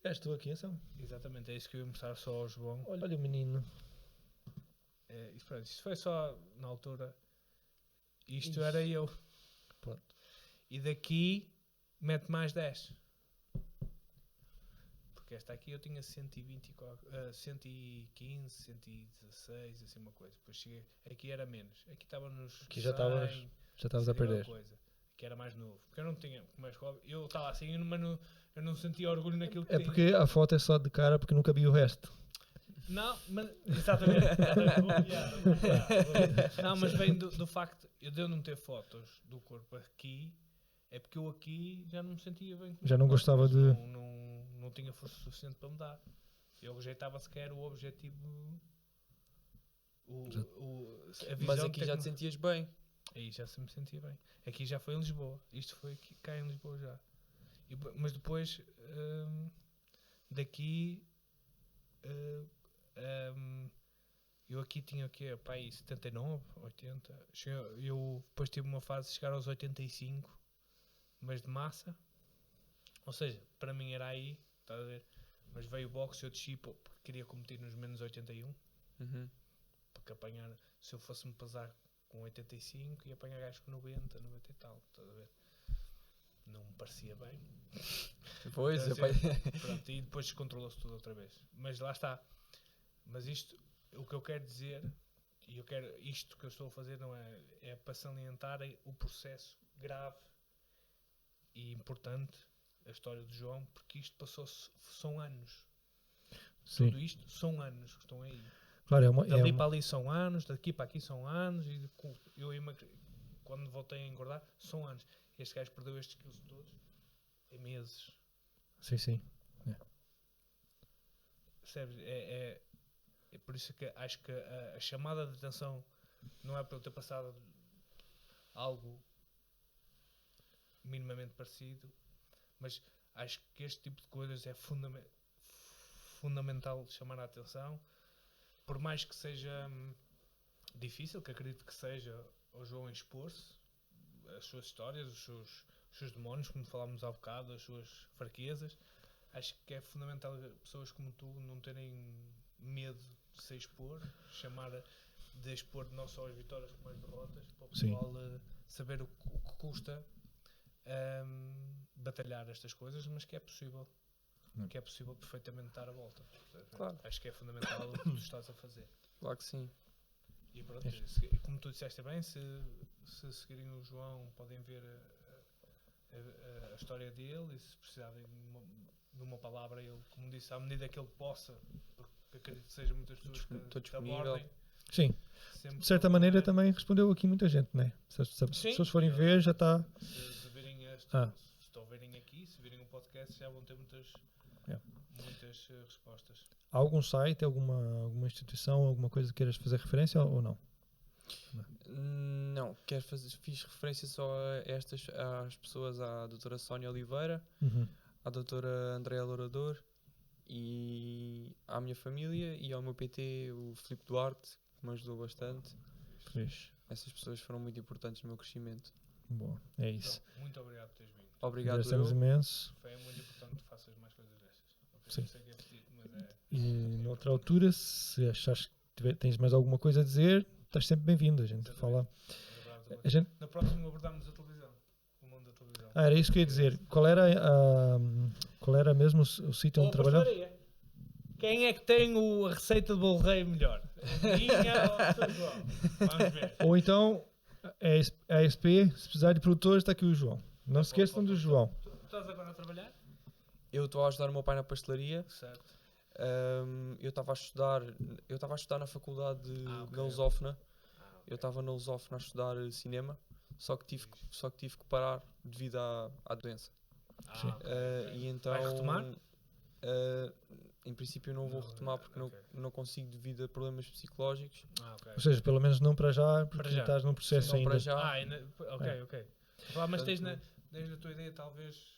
És tu aqui, então? Exatamente, é isso que eu ia mostrar só ao João. Olha o menino. Isto foi só na altura. Isto Isso. era eu. Pronto. E daqui mete mais 10. Porque esta aqui eu tinha 120 e 115, 116, assim uma coisa. Depois cheguei. Aqui era menos. Aqui estava nos. Aqui já estavas- 100, Já estavas a aquela perder. coisa. Aqui era mais novo. Porque eu não tinha. Eu estava assim, mas eu não sentia orgulho naquilo que É tinha. porque a foto é só de cara porque nunca vi o resto. Não, mas. Exatamente. Boa piada, boa piada. Não, mas vem do facto de eu não ter fotos do corpo aqui. É porque eu aqui já não me sentia bem. Já não gostava de- Não tinha força suficiente para mudar. Eu rejeitava sequer o objetivo. A visão mas de aqui ter já que te sentias bem. Aí já se me sentia bem. Aqui já foi em Lisboa. Isto foi aqui, cá em Lisboa já. Mas depois daqui eu aqui tinha o quê? Pá, aí 79, 80. Eu depois tive uma fase de chegar aos 85, mas de massa. Ou seja, para mim era aí, estás a ver? Mas veio o boxe, eu desci porque queria competir nos menos 81. Uhum. Porque apanhar, se eu fosse-me pesar com 85 e apanhar gajos com 90, 90 e tal, estás a ver? Não me parecia bem. Pois, Estás a epá, ver? Pronto, e depois descontrolou-se tudo outra vez. Mas lá está. Mas isto, o que eu quero dizer, e isto que eu estou a fazer não é para salientar o processo grave e importante, a história do João, porque isto passou-se, são anos. Sim. Tudo isto são anos que estão aí. Claro, é uma. Dali para ali são anos, daqui para aqui são anos, e eu quando voltei a engordar, são anos. Este gajo perdeu estes quilos todos em meses. Sim. Percebes? É por isso que acho que a chamada de atenção não é para eu ter passado algo minimamente parecido, mas acho que este tipo de coisas é fundamental chamar a atenção, por mais que seja difícil, que acredito que seja ao João expor-se, as suas histórias, os seus demónios, como falámos há bocado, as suas fraquezas. Acho que é fundamental pessoas como tu não terem medo de se expor, de expor não só as vitórias como as derrotas, para o pessoal saber o que custa batalhar estas coisas, mas que é possível. Que é possível perfeitamente dar a volta. Claro. Acho que é fundamental o que tu estás a fazer. claro que sim. E pronto, como tu disseste bem, se seguirem o João, podem ver a história dele, e se precisarem de uma palavra, ele, como disse, à medida que ele possa, porque acredito que sejam muitas pessoas que Estou te disponível. abordem. Sim. Sempre De certa que maneira puder. também respondeu aqui muita gente, não é? Se as pessoas forem ver, já está. Se virem se estão a verem aqui, se virem o podcast, já vão ter muitas respostas. Há algum site, alguma instituição, alguma coisa que queiras fazer referência ou não? Não, fiz referência só a às pessoas, à doutora Sónia Oliveira, Uhum. à doutora Andréa Lourador e à minha família e ao meu PT, o Filipe Duarte, que me ajudou bastante. Fixe. Essas pessoas foram muito importantes no meu crescimento. Boa, é isso. Então, muito obrigado por teres vindo. Obrigado, Agradecemos eu. imenso. Foi muito importante que faças mais coisas destas. Sim. Eu sei que é pedido, mas é. E noutra altura, se achares que tens mais alguma coisa a dizer, estás sempre bem-vindo. A gente fala. A gente... Na próxima abordamos a televisão. O mundo da televisão. era isso que eu ia dizer. Qual era mesmo o sítio onde trabalhava? Pastelaria. Quem é que tem a receita de bolo rei melhor? A minha ou a do João? Vamos ver. Ou então, a ASP, se precisar de produtores, está aqui o João. Não se esqueçam do João. Tu estás agora a trabalhar? Eu estou a ajudar o meu pai na pastelaria. Certo. Eu estava a estudar na faculdade Ok. na Lusófona. Ok. Eu estava na Lusófona a estudar cinema, só que tive que parar devido à doença. Sim. Ok. E então, Vai retomar? em princípio não vou retomar porque ok. não consigo devido a problemas psicológicos. Ok. Ou seja, pelo menos não para já, porque Para já. estás num processo Não ainda. para já. Ok, É. ok. Mas tens Portanto, a tua ideia talvez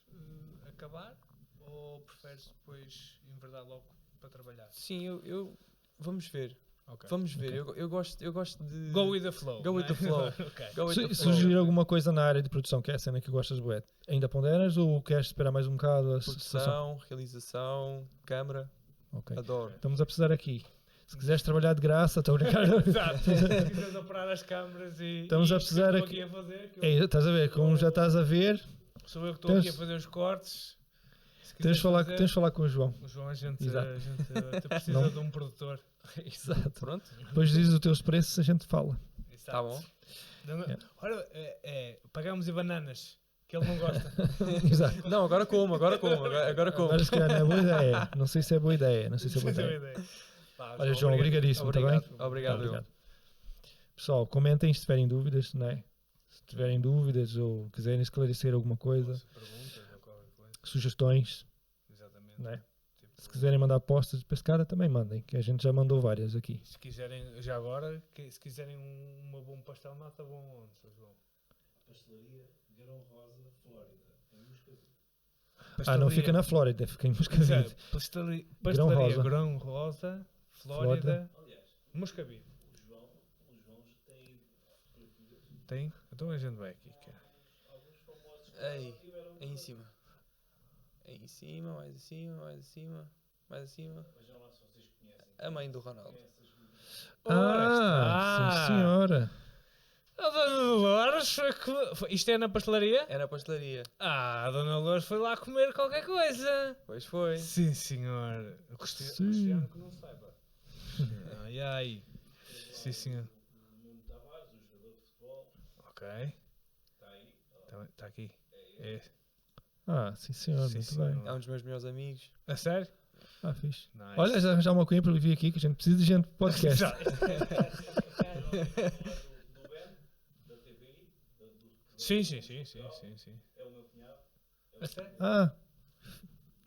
acabar? Ou preferes depois enverdar logo para trabalhar? Sim, vamos ver. Ok. Vamos ver. Ok. Eu gosto de Go with the flow. Go with né? the flow. Ok. Go with Se the surgir flow. alguma coisa na área de produção, que é a cena que gostas, bué, ainda ponderas ou queres esperar mais um bocado a situação? Produção, realização, câmara, Ok. adoro. Estamos a precisar aqui. Se quiseres trabalhar de graça, estou a brincar. Exato. Se quiseres operar as câmaras e. Estamos a isto que eu precisar estou aqui- a fazer. que eu- Ei, estás a ver, como já estás a ver, Sou eu que estou Tens- aqui a fazer os cortes. Se tens quiseres de falar, fazer- tens de falar com o João. O João, a gente Exato. até precisa Não. de um produtor. Exato. Pronto? Depois dizes os teus preços, a gente fala. Exato. Tá bom. Yeah. Olha, pagamos e bananas, que ele não gosta. Exato. Não, agora como. Agora como. Agora se calhar não é boa ideia. Não sei se é boa ideia. Não sei se é boa ideia. Pá, Olha, João, obrigadíssimo, está bem? Obrigado. Pessoal, comentem se tiverem dúvidas, não é? Se tiverem dúvidas ou quiserem esclarecer alguma coisa, Perguntas ou qualquer coisa. sugestões, Exatamente. não é? Tipo, Se quiserem mandar postas de pescada, também mandem, que a gente já mandou várias aqui. se quiserem, já agora, se quiserem uma bom pastel, nota bom onde, Sr. João? Pastelaria Garão Rosa, Flórida, em Moscavide. Não fica na Flórida, fica em Moscavide. Pastelaria Rosa. Grão Rosa, Flórida, Aliás, Moscavide. os Joãos têm fotografias. Tem? Então a gente vai aqui, cara. Alguns famosos Ei, tiveram. é em cima. É em cima, mais acima, mais acima, mais acima. Vejam lá se vocês conhecem. A mãe do Ronaldo. Conhecem as medidas. Sim senhora. A Dona Dolores isto é na pastelaria? É na pastelaria. A Dona Dolores foi lá comer qualquer coisa. Pois foi. Sim, senhor. O Cristiano que não saiba. Ai, ai. Sim, senhor. O Nuno Tavares, o jogador de futebol, Ok. está aí. Está aqui. É. Sim senhor, Sim, muito senhor. bem. É um dos meus melhores amigos. A sério? Fixe. Nice. Olha, já uma coisa para ele vir aqui, que a gente precisa de gente para podcast. Já. Do Ben, da TVI, Sim. é o meu cunhado. A sério?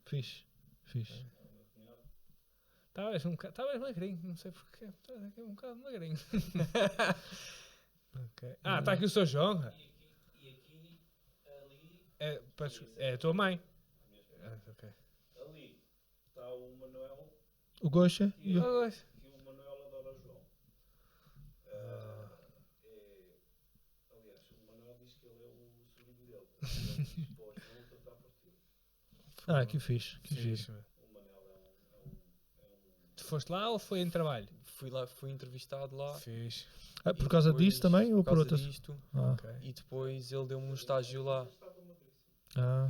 Fixe. Fixe. Estavas magrinho, não sei porquê. Estavas aqui um bocado magrinho. Ok. Está aqui o Sr. João. E aqui, ali, É a tua mãe. Ok. ali está o Manuel, O Gosha e o... que o Manuel adora o João. Aliás, o Manuel diz que ele é o sobrinho dele. Ele diz para o João tratar por ti. que fixe. Que Fixe, fixe. meu. O Manel Tu foste lá ou foi em trabalho? Fui lá, fui entrevistado lá. Fixe. Por E causa depois, disso também ou por causa outras? disto, Ok. e depois ele deu-me um estágio lá.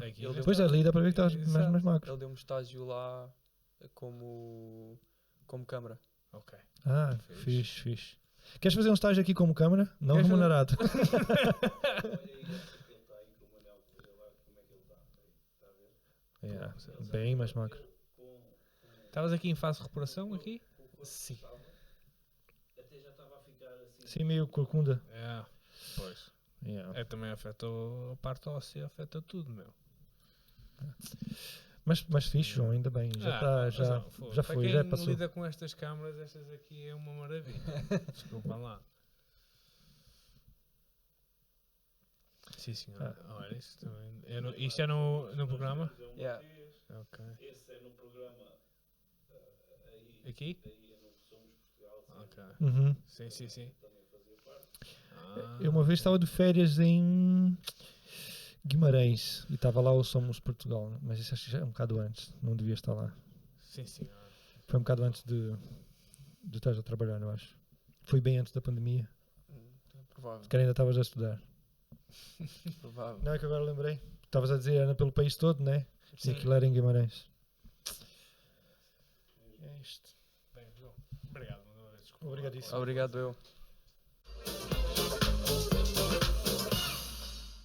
Aqui Ele Depois ali dá para ver que estás Exato. mais magro. Ele deu-me um estágio lá como câmara. Ok. Fixe. Queres fazer um estágio aqui como câmara? Não Queres fazer- remunerado. Olha aí, ele está aí com o Manel, veja lá como é que ele está. Está a ver? Bem mais magro. Estavas aqui em fase de recuperação aqui? Sim. Até já estava a ficar assim. Sim, meio corcunda. Pois. Yeah. Também afetou a parte óssea, afeta tudo, meu. Mas fixe, João, ainda bem. Já Para foi, quem já passou. lida com estas câmaras, estas aqui é uma maravilha. Desculpa lá. Sim, senhor. Olha, isto também. Isto é no programa? Yeah. Ok. Esse é no programa aí. Aqui? Aí é no Somos Portugal. Ok. Uhum. Sim. Também fazia parte. Eu uma vez estava de férias em Guimarães e estava lá o Somos Portugal, mas isso acho que já é um bocado antes, não devia estar lá. Sim, senhor. Foi um bocado antes de estar a trabalhar, eu acho. Foi bem antes da pandemia, Provável. que ainda estavas a estudar. Provável. Não é que agora lembrei. Estavas a dizer, era pelo país todo, né? E Sim. aquilo era em Guimarães. É isto. Bem, João. Obrigado, mais uma vez. Desculpa. Obrigadíssimo. Obrigado eu.